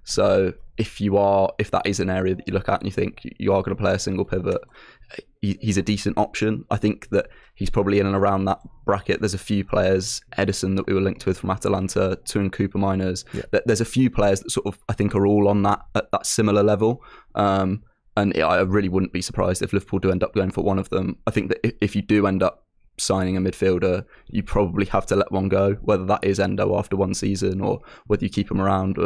S3: So if that is an area that you look at and you think you are going to play a single pivot, he's a decent option. I think that he's probably in and around that bracket. There's a few players, Edison that we were linked with from Atalanta, Tuan Cooper Miners. Yeah. There's a few players that sort of I think are all on that at that similar level. And I really wouldn't be surprised if Liverpool do end up going for one of them. I think that if you do end up signing a midfielder, you probably have to let one go, whether that is Endo after one season or whether you keep him around.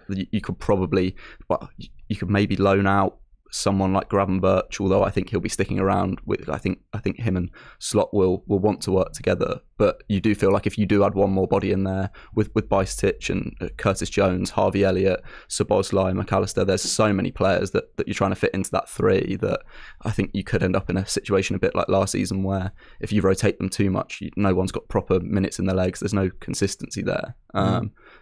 S3: You could maybe loan out someone like Gravenberch, although I think he'll be sticking around with. I think him and Slot will want to work together. But you do feel like if you do add one more body in there with Bajcetic and Curtis Jones, Harvey Elliott, Szoboszlai, McAllister, there's so many players that you're trying to fit into that three that I think you could end up in a situation a bit like last season where if you rotate them too much, no one's got proper minutes in their legs. There's no consistency there.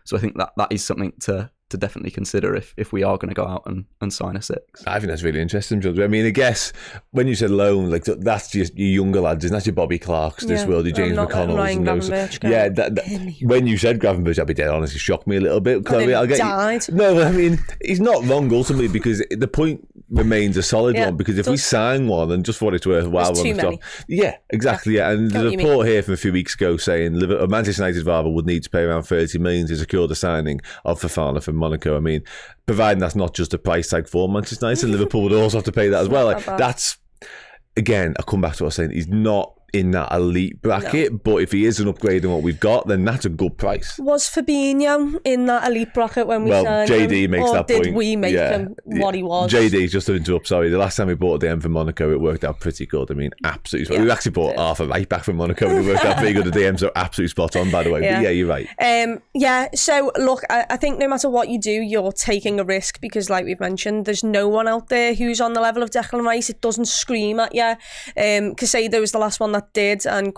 S3: So I think that is something to definitely consider if we are going to go out and sign a six.
S1: I think that's really interesting, Judge. I mean, I guess when you said loan, like that's just your younger lads, isn't that your Bobby Clarks, this world, your James McConnells and those. Yeah, when you said Gravenberch, I'll be dead honest, it shocked me a little bit. Chloe, I'll get
S2: died.
S1: No, but I mean, he's not wrong ultimately, because the point remains a solid one, because if we sign one, and just for what it's worth, yeah, exactly. Yeah. And there's a report here from a few weeks ago saying Manchester United rather would need to pay around 30 million to secure the signing of Fofana from Monaco. I mean, providing that's not just a price tag for Manchester United, Liverpool would also have to pay that as well. Like, that's, again, I come back to what I was saying, he's not in that elite bracket, but if he is an upgrade on what we've got, then that's a good price.
S2: Was Fabinho in that elite bracket when we signed
S1: JD
S2: him?
S1: makes
S2: or
S1: that
S2: did
S1: point.
S2: We make him what he was?
S1: JD, just to interrupt, sorry, the last time we bought a DM from Monaco, it worked out pretty good. I mean, absolutely. We actually bought Arthur right back from Monaco, and it worked out pretty good. The DMs are absolutely spot on, by the way. But yeah, you're right.
S2: So look, I think no matter what you do, you're taking a risk, because like we've mentioned, there's no one out there who's on the level of Declan Rice. It doesn't scream at you. Caicedo was the last one that did, and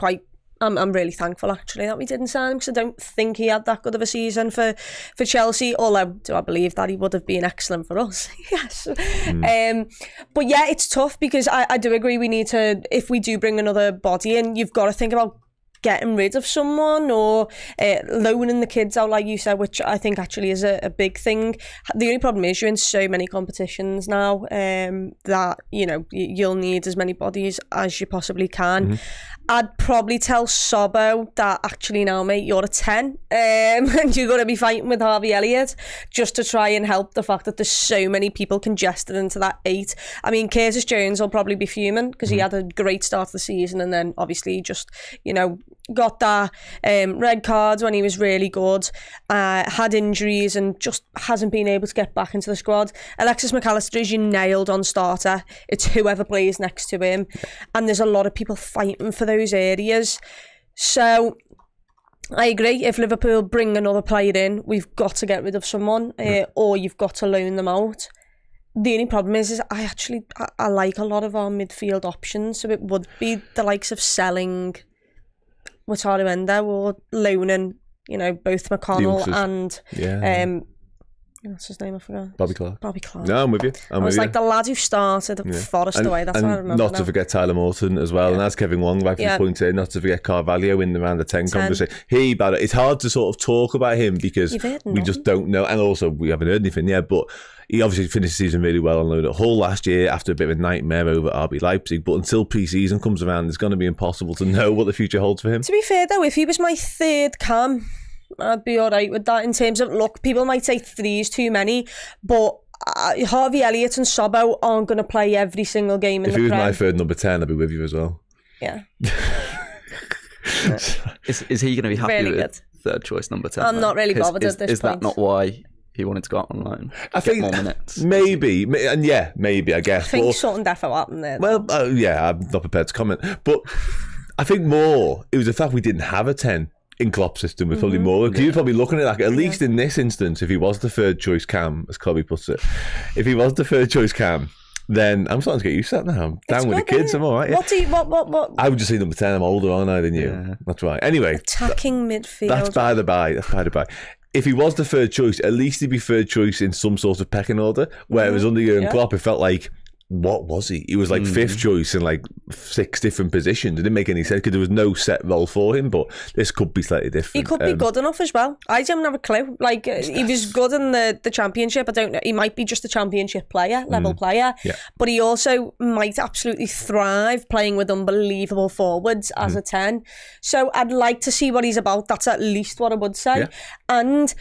S2: I'm really thankful actually that we didn't sign him, because I don't think he had that good of a season for Chelsea, although do I believe that he would have been excellent for us? Yes. But yeah, it's tough, because I do agree we need to, if we do bring another body in, you've got to think about getting rid of someone or loaning the kids out, like you said, which I think actually is a big thing. The only problem is you're in so many competitions now that, you know, you'll need as many bodies as you possibly can. I'd probably tell Sobbo that actually now, mate, you're a 10 and you're going to be fighting with Harvey Elliott, just to try and help the fact that there's so many people congested into that 8. I mean, Curtis Jones will probably be fuming, because he had a great start to the season, and then obviously just, you know, got that red card when he was really good, had injuries and just hasn't been able to get back into the squad. Alexis McAllister is your nailed on starter. It's whoever plays next to him, and there's a lot of people fighting for those areas. So I agree, if Liverpool bring another player in, we've got to get rid of someone, or you've got to loan them out. The only problem is I like a lot of our midfield options, so it would be the likes of selling Wataru Endo or loaning, you know, both McConnell and what's his name? I forgot.
S1: Bobby Clark.
S2: No,
S1: I'm with you.
S2: I was like the lad who started Forest away. That's what I remember.
S1: Not to forget Tyler Morton as well, and as Kevin Wong rightfully pointed out, not to forget Carvalho in the round of 10 conversation. It's hard to sort of talk about him because we just don't know, and also we haven't heard anything yet. But he obviously finished the season really well on loan at Hull last year after a bit of a nightmare over at RB Leipzig. But until pre-season comes around, it's going to be impossible to know what the future holds for him.
S2: To be fair though, if he was my third cam, I'd be all right with that in terms of, look, people might say 3 is too many, but Harvey Elliott and Sobbo aren't going to play every single game in the Prem.
S1: If he was my third number 10, I'd be with you as well.
S2: Yeah.
S3: Is he going to be happy
S2: really
S3: with third choice number 10?
S2: I'm not really bothered at this point.
S3: Is that not why he wanted to go out on loan?
S1: I think
S3: more minutes.
S1: Maybe, and yeah, maybe, I guess.
S2: I think something definitely happened there.
S1: Well, yeah, I'm not prepared to comment. But I think more, it was the fact we didn't have a 10 in Klopp's system with probably more. Because you're probably looking at that, at least in this instance, if he was the third choice Cam, as Chloe puts it, if he was the third choice Cam, then I'm starting to get used to that now. I'm down with the kids, I'm all right. Yeah.
S2: What?
S1: I would just say number 10, I'm older, aren't I, than you? Yeah. That's right. Anyway.
S2: Attacking midfield.
S1: That's by the by. If he was the third choice, at least he'd be third choice in some sort of pecking order. Whereas under Jurgen Klopp, it felt like, what was he? He was like fifth choice in like 6 different positions. It didn't make any sense because there was no set role for him, but this could be slightly different.
S2: He could be good enough as well. I don't have a clue. Like, he was good in the championship. I don't know. He might be just a championship player, level player. Yeah. But he also might absolutely thrive playing with unbelievable forwards as a 10. So I'd like to see what he's about. That's at least what I would say. Yeah. And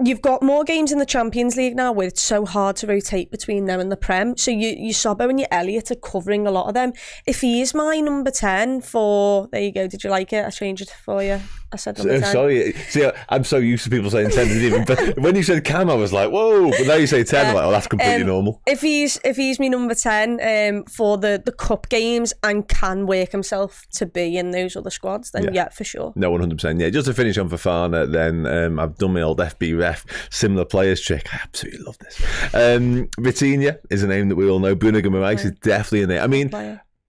S2: you've got more games in the Champions League now where it's so hard to rotate between them and the Prem. So your Sobbo and your Elliott are covering a lot of them. If he is my number 10 for... There you go. Did you like it? I changed it for you. I said number 10.
S1: Sorry. See, I'm so used to people saying 10 even. But when you said Cam, I was like, whoa. But now you say 10, I'm like, oh, that's completely normal.
S2: If he's my number 10 for the cup games and can work himself to be in those other squads, then yeah for sure.
S1: No, 100%. Yeah, just to finish on Fofana, then I've done my old FB ref similar players trick. I absolutely love this. Vitinha is a name that we all know. Bruno Guimaraes is definitely in there. I mean,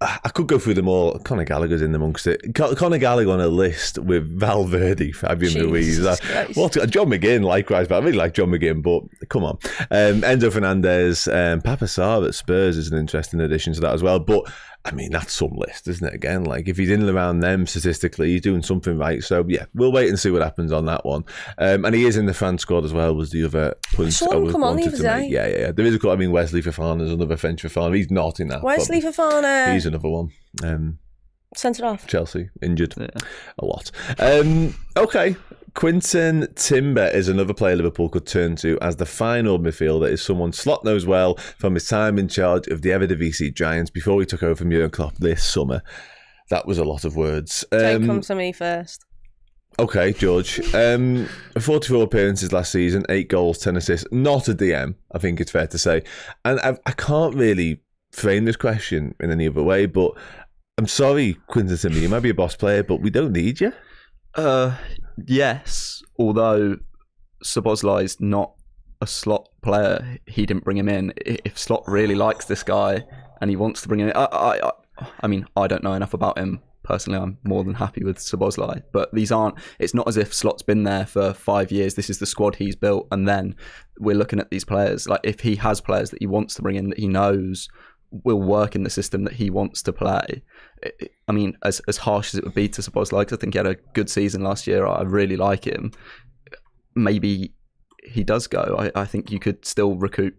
S1: I could go through them all. Conor Gallagher's in amongst it. Conor Gallagher on a list with Valverde, Fabian Ruiz. John McGinn, likewise, but I really like John McGinn, but come on. Enzo Fernandez, Papa Sarr at Spurs is an interesting addition to that as well. But I mean, that's some list, isn't it? Again, like if he's in and around them statistically, he's doing something right. So yeah, we'll wait and see what happens on that one. And he is in the France squad as well. Was the other point I was wanted to make. Yeah. There is a. I mean, Wesley Fofana is another French Fofana. He's not in that.
S2: Wesley Fofana.
S1: He's another one.
S2: Centre off.
S1: Chelsea injured a lot. Okay. Quinton Timber is another player Liverpool could turn to as the final midfielder. Is someone Slot knows well from his time in charge of the Eredivisie Giants before he took over from Jurgen Klopp this summer. That was a lot of words.
S2: Don't come to me first.
S1: Okay, George. 44 appearances last season, 8 goals, 10 assists. Not a DM, I think it's fair to say. And I can't really frame this question in any other way, but I'm sorry, Quinton Timber, you might be a boss player, but we don't need you.
S3: Yes, although Szoboszlai's not a Slot player, he didn't bring him in. If Slot really likes this guy and he wants to bring him in, I mean, I don't know enough about him personally. I'm more than happy with Szoboszlai, but it's not as if Slot's been there for 5 years. This is the squad he's built, and then we're looking at these players. Like if he has players that he wants to bring in that he knows will work in the system that he wants to play. I mean, as harsh as it would be to Szoboszlai, because I think he had a good season last year. I really like him. Maybe he does go. I think you could still recoup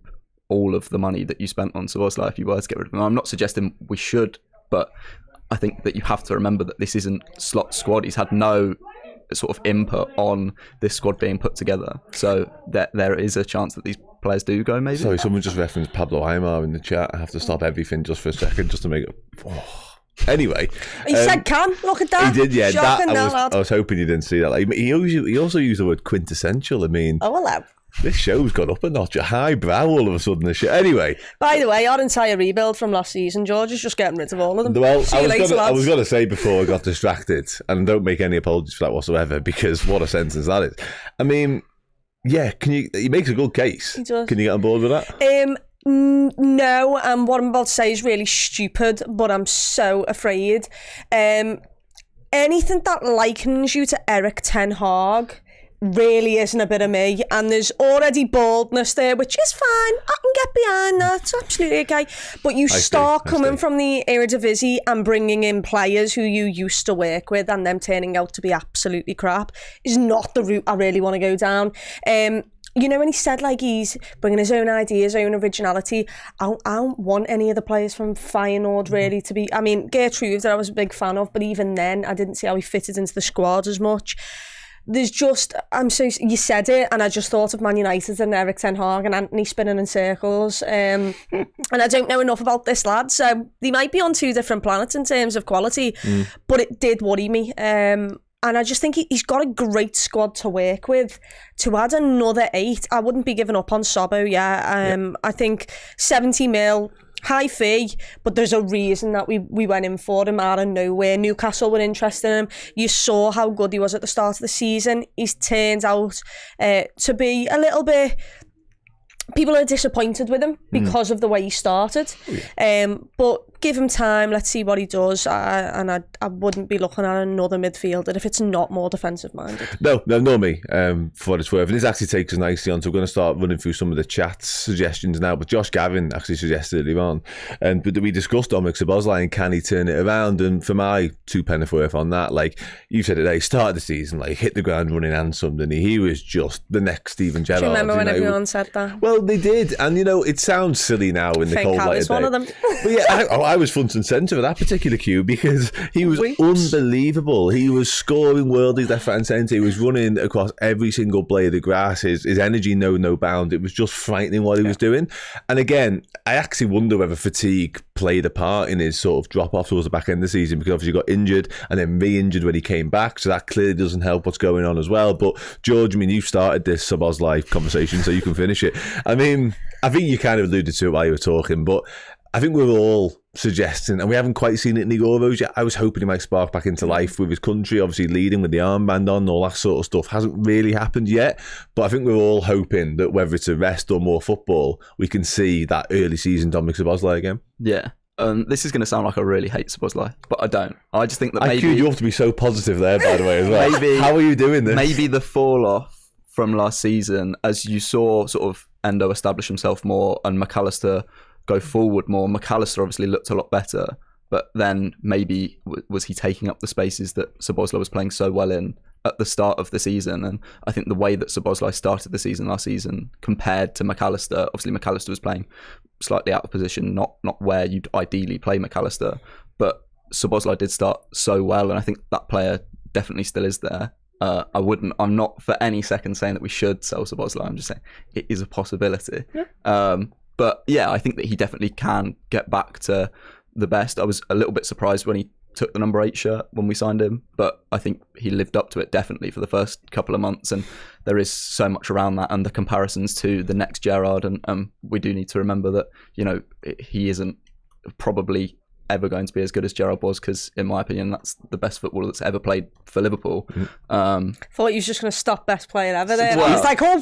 S3: all of the money that you spent on Szoboszlai if you were to get rid of him. I'm not suggesting we should, but I think that you have to remember that this isn't Slot's squad. He's had no sort of input on this squad being put together. So there is a chance that these players do go, maybe.
S1: Sorry, someone just referenced Pablo Aimar in the chat. I have to stop everything just for a second just to make it... Oh. Anyway,
S2: he said "can." Look at that.
S1: He did, yeah. I was hoping you didn't see that. Like, he also used the word quintessential. I mean,
S2: hello.
S1: This show's gone up a notch, a highbrow all of a sudden. This show. Anyway,
S2: by the way, our entire rebuild from last season, George is just getting rid of all of them.
S1: Well, I was going to say before I got distracted, and don't make any apologies for that whatsoever, because what a sentence that is. I mean, yeah, he makes a good case. He does. Can you get on board with that?
S2: No, and what I'm about to say is really stupid, but I'm so afraid. Anything that likens you to Erik ten Hag really isn't a bit of me, and there's already baldness there, which is fine. I can get behind that. It's absolutely okay. But you start coming from the Eredivisie and bringing in players who you used to work with and them turning out to be absolutely crap is not the route I really want to go down. You know, when he said like he's bringing his own ideas, own originality, I don't want any of the players from Feyenoord really to be... I mean, Gertrude, that I was a big fan of, but even then, I didn't see how he fitted into the squad as much. there's just, you said it, and I just thought of Man United and Eric Ten Hag and Anthony spinning in circles. And I don't know enough about this lad, so they might be on two different planets in terms of quality, but it did worry me. And I just think he's got a great squad to work with. To add another 8, I wouldn't be giving up on Sobbo, I think 70 mil, high fee, but there's a reason that we went in for him out of nowhere. Newcastle were interested in him. You saw how good he was at the start of the season. He's turned out to be a little bit... People are disappointed with him because of the way he started. But give him time, let's see what he does. I wouldn't be looking at another midfielder if it's not more defensive minded.
S1: No, me, for what it's worth. And this actually takes us nicely on, so we're going to start running through some of the chat suggestions now. But Josh Gavin actually suggested earlier on, but we discussed Dominic Szoboszlai and can he turn it around? And for my 2 pence worth on that, like you said today, started the season, like hit the ground running and something. He was just the next Steven Gerrard.
S2: Do you remember when everyone said that?
S1: Well, they did, and it sounds silly now in the cold light of day. One of them. But yeah, I was front and centre for that particular cue because he was unbelievable. He was scoring worldies left, right and centre. He was running across every single blade of the grass. His energy no bound. It was just frightening what he was doing. And again, I actually wonder whether fatigue played a part in his sort of drop off towards the back end of the season, because obviously he got injured and then re-injured when he came back, so that clearly doesn't help what's going on as well. But George, you started this Szoboszlai conversation, so you can finish it. I think you kind of alluded to it while you were talking, but I think we're all suggesting, and we haven't quite seen it in Igoro's yet, I was hoping he might spark back into life with his country, obviously leading with the armband on, all that sort of stuff hasn't really happened yet, but I think we're all hoping that whether it's a rest or more football, we can see that early season Dominic Szoboszlai again.
S3: Yeah. This is going to sound like I really hate Szoboszlai, but I don't. I just think that
S1: maybe... I queued you up to be so positive there, by the way, as well. How are you doing this?
S3: Maybe the fall-off from last season, as you saw sort of Endo establish himself more and McAllister go forward more. McAllister obviously looked a lot better, but then maybe was he taking up the spaces that Szoboszlai was playing so well in at the start of the season? And I think the way that Szoboszlai started the season last season compared to McAllister, obviously McAllister was playing slightly out of position, not where you'd ideally play McAllister, but Szoboszlai did start so well, and I think that player definitely still is there. I'm not for any second saying that we should sell Szoboszlai. I'm just saying it is a possibility. Yeah. But yeah, I think that he definitely can get back to the best. I was a little bit surprised when he took the number 8 shirt when we signed him, but I think he lived up to it definitely for the first couple of months, and there is so much around that and the comparisons to the next Gerrard, and we do need to remember that he isn't probably ever going to be as good as Gerrard was, because in my opinion that's the best footballer that's ever played for Liverpool.
S2: Thought you was just going to stop best player ever there. Well, it's like,
S1: I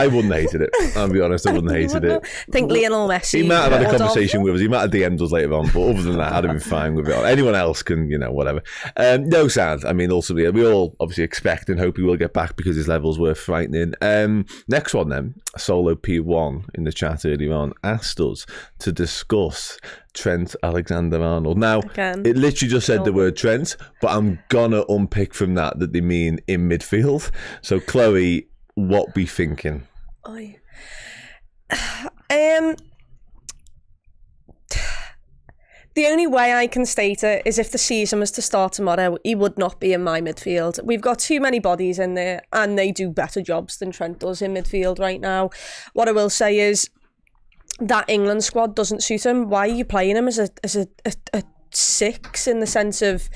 S1: wouldn't have hated it. I'll be honest, I wouldn't have hated it.
S2: Think Lionel Messi.
S1: He might have had a conversation with us. He might have DM'd us later on, but other than that, I'd have been fine with it. Anyone else can, whatever. No sad. Ultimately, we all obviously expect and hope he will get back because his levels were frightening. Next one then, Solo P1 in the chat earlier on asked us to discuss Trent Alexander-Arnold. Now, it literally just said the word Trent, but I'm gonna unpick from that they mean in midfield. So, Chloe, what we thinking?
S2: The only way I can state it is if the season was to start tomorrow, he would not be in my midfield. We've got too many bodies in there, and they do better jobs than Trent does in midfield right now. What I will say is that England squad doesn't suit him. Why are you playing him as a 6, in the sense of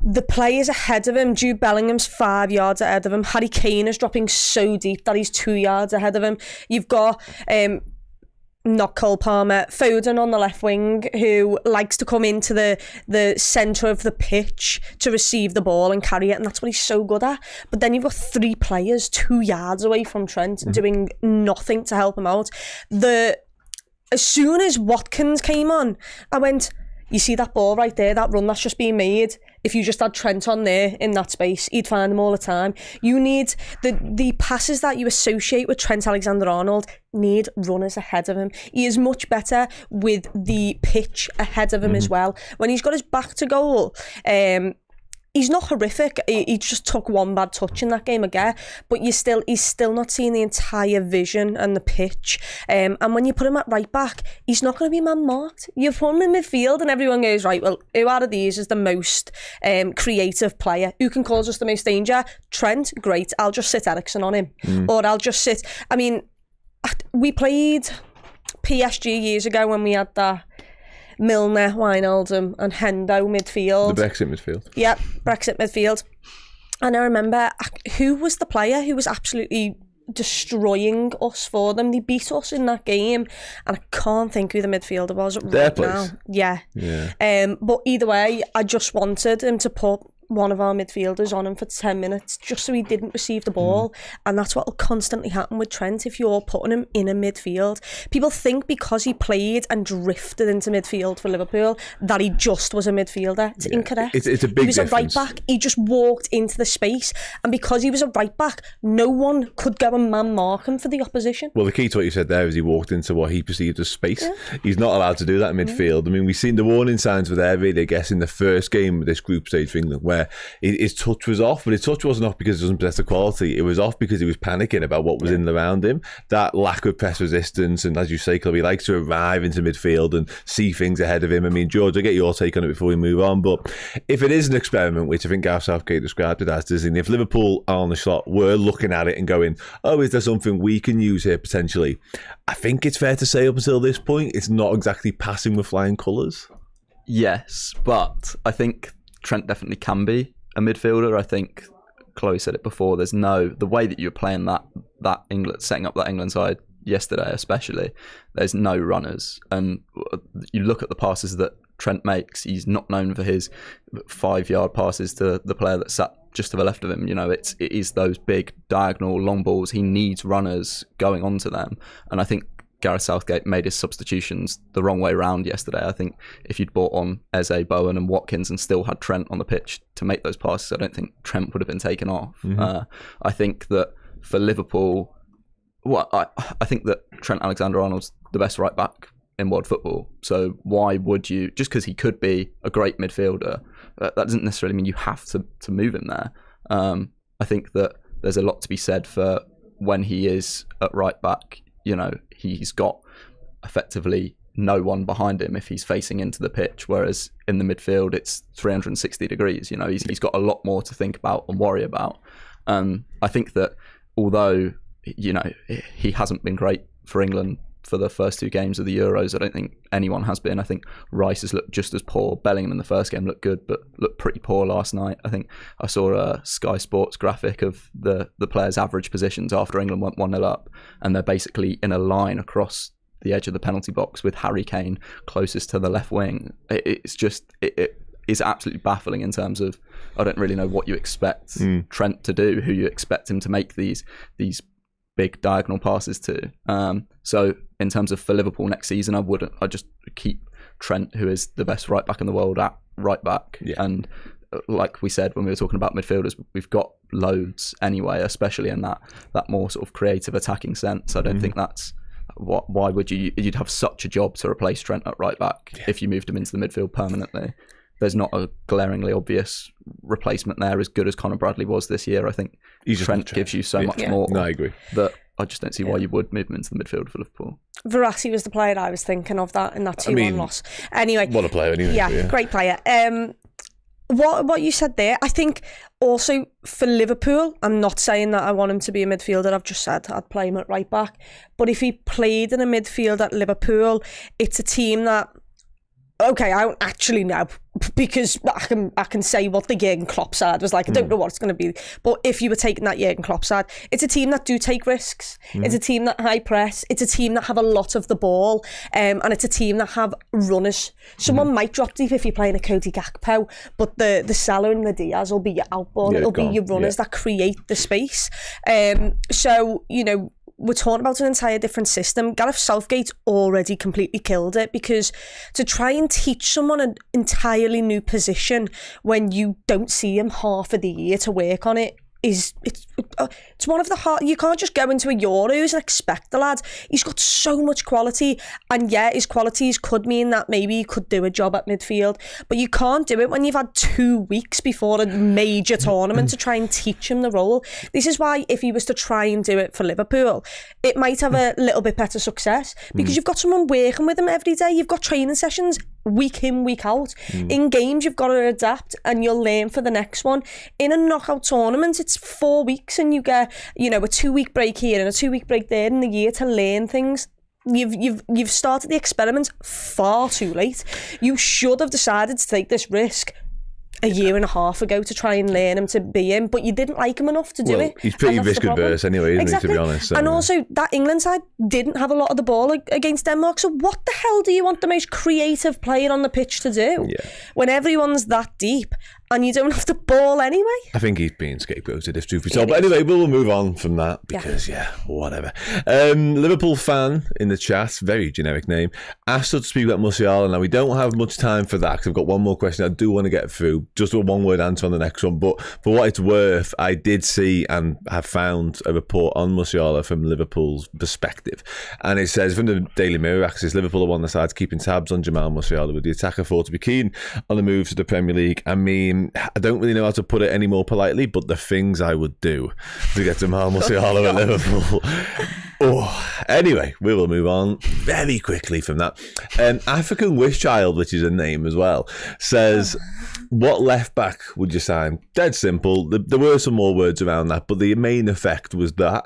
S2: the players ahead of him? Jude Bellingham's 5 yards ahead of him. Harry Kane is dropping so deep that he's 2 yards ahead of him. You've got not Cole Palmer, Foden on the left wing, who likes to come into the centre of the pitch to receive the ball and carry it, and that's what he's so good at. But then you've got 3 players 2 yards away from Trent doing nothing to help him out. As soon as Watkins came on, I went, you see that ball right there, that run that's just being made? If you just had Trent on there in that space, he'd find them all the time. You need the passes that you associate with Trent Alexander-Arnold need runners ahead of him. He is much better with the pitch ahead of him as well. When he's got his back to goal, he's not horrific. He just took one bad touch in that game again, but he's still not seeing the entire vision and the pitch. And when you put him at right back, he's not going to be man marked. You put him in midfield, and everyone goes, right, well, who out of these is the most creative player? Who can cause us the most danger? Trent, great. I'll just sit Eriksen on him, or I'll just sit. I mean, we played PSG years ago when we had that Milner, Wijnaldum and Hendo midfield.
S1: The Brexit midfield. Yeah,
S2: Brexit midfield. And I remember, who was the player who was absolutely destroying us for them? They beat us in that game, and I can't think who the midfielder was right now. Yeah. But either way, I just wanted him to put one of our midfielders on him for 10 minutes just so he didn't receive the ball. And that's what will constantly happen with Trent if you're putting him in a midfield. People think because he played and drifted into midfield for Liverpool that he just was a midfielder. It's incorrect.
S1: It's a big difference.
S2: He was a right back. He just walked into the space, and because he was a right back, no one could go and man mark him for the opposition.
S1: Well, the key to what you said there is he walked into what he perceived as space. He's not allowed to do that in midfield. I mean, we've seen the warning signs were there really, I guess, in the first game of this group stage for England, where his touch was off, but his touch wasn't off because he doesn't possess the quality. It was off because he was panicking about what was in and around him. That lack of press resistance, and as you say, Club, he likes to arrive into midfield and see things ahead of him. I mean, George, I'll get your take on it before we move on, but if it is an experiment, which I think Gareth Southgate described it as, Disney, if Liverpool on the slot were looking at it and going, oh, is there something we can use here potentially? I think it's fair to say up until this point, it's not exactly passing with flying colours.
S3: Yes, but I think Trent definitely can be a midfielder. I think Chloe said it before. There's the way that you're playing that England, setting up that England side yesterday, especially. There's no runners, and you look at the passes that Trent makes. He's not known for his 5-yard passes to the player that sat just to the left of him. You know, it is those big diagonal long balls. He needs runners going onto them, and I think Gareth Southgate made his substitutions the wrong way round yesterday. I think if you'd brought on Eze, Bowen and Watkins and still had Trent on the pitch to make those passes, I don't think Trent would have been taken off. I think that for Liverpool, I think that Trent Alexander-Arnold's the best right back in world football. So why would you, just because he could be a great midfielder, that doesn't necessarily mean you have to move him there. I think that there's a lot to be said for when he is at right back. You know, he's got effectively no one behind him if he's facing into the pitch, whereas in the midfield it's 360 degrees. You know, he's got a lot more to think about and worry about. I think that although, you know, he hasn't been great for England for the first 2 games of the Euros, I don't think anyone has been. I think Rice has looked just as poor. Bellingham in the first game looked good, but looked pretty poor last night. I think I saw a Sky Sports graphic of the players' average positions after England went 1-0 up, and they're basically in a line across the edge of the penalty box with Harry Kane closest to the left wing. It's just, it is absolutely baffling in terms of, I don't really know what you expect Trent to do, who you expect him to make these big diagonal passes to. So in terms of for Liverpool next season, I'd just keep Trent, who is the best right back in the world, at right back. And like we said when we were talking about midfielders, we've got loads anyway, especially in that more sort of creative attacking sense. I don't think that's why would you'd have such a job to replace Trent at right back if you moved him into the midfield permanently. There's not a glaringly obvious replacement there, as good as Conor Bradley was this year. I think Trent gives you so much more.
S1: No, I agree.
S3: That I just don't see why you would move him into the midfield for Liverpool.
S2: Verratti was the player I was thinking of that in that 2-1 loss. Anyway,
S1: what a player anyway.
S2: Yeah, great player. What you said there, I think also for Liverpool, I'm not saying that I want him to be a midfielder. I've just said I'd play him at right back. But if he played in a midfield at Liverpool, it's a team that, okay, I don't actually know, because I can say what the Jurgen Klopp side was like. I don't know what it's going to be. But if you were taking that Jurgen Klopp side, it's a team that do take risks. It's a team that high press. It's a team that have a lot of the ball. And it's a team that have runners. Someone might drop deep if you're playing a Cody Gakpo, but the Salah and the Diaz will be your outball. It'll be your runners that create the space. So, you know, we're talking about an entire different system. Gareth Southgate's already completely killed it, because to try and teach someone an entirely new position when you don't see him half of the year to work on it, it's one of the hard. You can't just go into a Euros and expect the lad. He's got so much quality, and yeah, his qualities could mean that maybe he could do a job at midfield, but you can't do it when you've had 2 weeks before a major tournament to try and teach him the role. This is why if he was to try and do it for Liverpool, it might have a little bit better success, because you've got someone working with him every day. You've got training sessions week in, week out. In games, you've got to adapt and you'll learn for the next one. In a knockout tournament, it's 4 weeks and you get, you know, a 2 week break here and a 2 week break there in the year to learn things. You've started the experiment far too late. You should have decided to take this risk a year and a half ago to try and learn him to be him, but you didn't like him enough to do it.
S1: He's pretty risk adverse anyway, isn't
S2: exactly.
S1: he, to be honest? So.
S2: And also, that England side didn't have a lot of the ball against Denmark, so what the hell do you want the most creative player on the pitch to do when everyone's that deep and you don't have the ball anyway? I
S1: think he's being scapegoated, if truth be told. But anyway, we'll move on from that because, whatever. Liverpool fan in the chat, very generic name, asked us to speak about Musiala. Now, we don't have much time for that because I've got one more question I do want to get through. Just a one-word answer on the next one. But for what it's worth, I did see and have found a report on Musiala from Liverpool's perspective. And it says, from the Daily Mirror, actually, Liverpool are one of the sides keeping tabs on Jamal Musiala, with the attacker thought to be keen on the move to the Premier League. I mean, I don't really know how to put it any more politely, but the things I would do to get Jamal Musiala at Liverpool. Anyway, we will move on very quickly from that. African Wish Child, which is a name as well, says, what left back would you sign? Dead simple. There were some more words around that, but the main effect was that.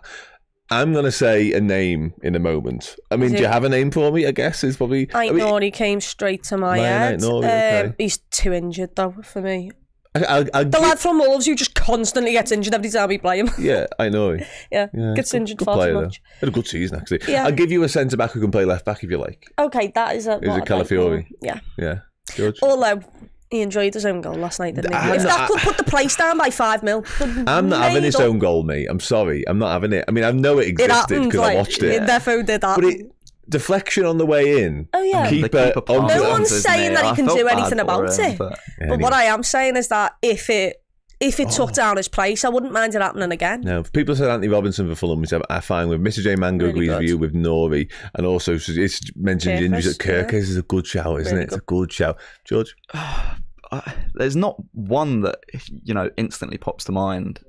S1: I'm going to say a name in a moment. I mean, do you have a name for me, I guess? Is probably...
S2: Nori came straight to my head.
S1: Okay.
S2: He's too injured, though, for me.
S1: The
S2: lad from Wolves who just constantly gets injured every time we play him.
S1: Yeah, I know.
S2: Gets injured far too much.
S1: Had a good season, actually.
S2: Yeah.
S1: I'll give you a centre-back who can play left-back if you like.
S2: Okay, that is a...
S1: Is it Calafiori?
S2: Yeah.
S1: George?
S2: Although, he enjoyed his own goal last night, didn't he? If that could put the place down by 5 mil.
S1: I'm not having his own goal, mate. I'm sorry. I'm not having it. I mean, I know it existed because I watched it.
S2: It definitely did that.
S1: But deflection on the way in.
S2: Oh, yeah.
S1: Keeper
S2: no one's saying that he can do anything about it. But what I am saying is that if it took down his place, I wouldn't mind it happening again. No,
S1: people said Anthony Robinson for Fulham, which I find with Mr. J Mango agrees with you with Nori, and also it's mentioned injuries at Kirkes is a good shout, isn't it? It's a good shout. George?
S3: There's not one that, you know, instantly pops to mind.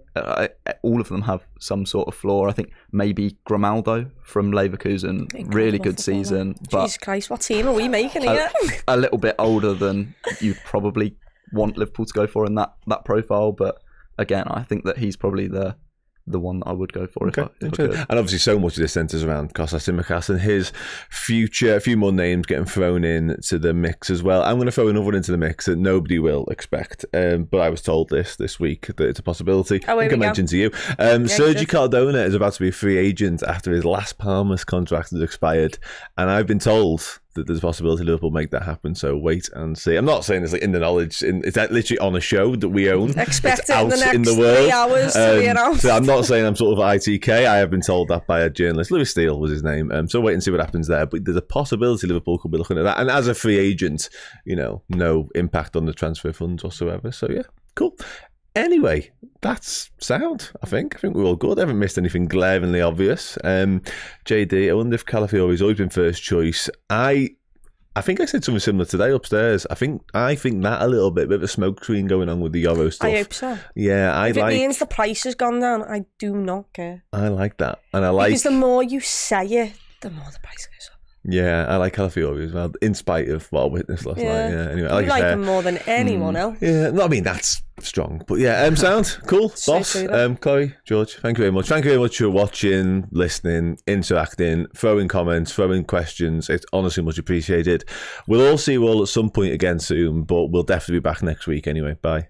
S3: All of them have some sort of flaw. I think maybe Grimaldo from Leverkusen, really good season. But
S2: Jesus Christ, what team are we making here?
S3: A little bit older than you'd probably want Liverpool to go for in that profile, but again, I think that he's probably the one that I would go for if I could.
S1: And obviously so much of this centres around Kostas Tsimikas and his future. A few more names getting thrown in to the mix as well. I'm going to throw another one into the mix that nobody will expect, but I was told this week that it's a possibility. I think I mentioned to you. Sergi Cardona is about to be a free agent after his Las Palmas contract has expired, and I've been told that there's a possibility Liverpool make that happen, so wait and see. I'm not saying it's like in the knowledge, it's literally on a show that we own.
S2: Expect it in the next 3 hours to be announced.
S1: So I'm not saying I'm sort of ITK. I have been told that by a journalist. Lewis Steele was his name. So wait and see what happens there. But there's a possibility Liverpool could be looking at that. And as a free agent, you know, no impact on the transfer funds whatsoever. So yeah, cool. Anyway, that's sound, I think. I think we're all good. I haven't missed anything glaringly obvious. JD, I wonder if Calafiori's always been first choice. I think I said something similar today upstairs. I think that a little bit of a smoke screen going on with the Euro stuff.
S2: I hope so.
S1: Yeah,
S2: if it means the price has gone down, I do not care.
S1: I like that. And because
S2: the more you say it, the more the price goes up.
S1: Yeah, I like Calafiori as well, in spite of what I witnessed last night. Yeah, anyway,
S2: I like him more than anyone else.
S1: Yeah, no, I mean, that's strong. But yeah, sound cool. Boss, Chloe, George, thank you very much. Thank you very much for watching, listening, interacting, throwing comments, throwing questions. It's honestly much appreciated. We'll all see you all at some point again soon, but we'll definitely be back next week anyway. Bye.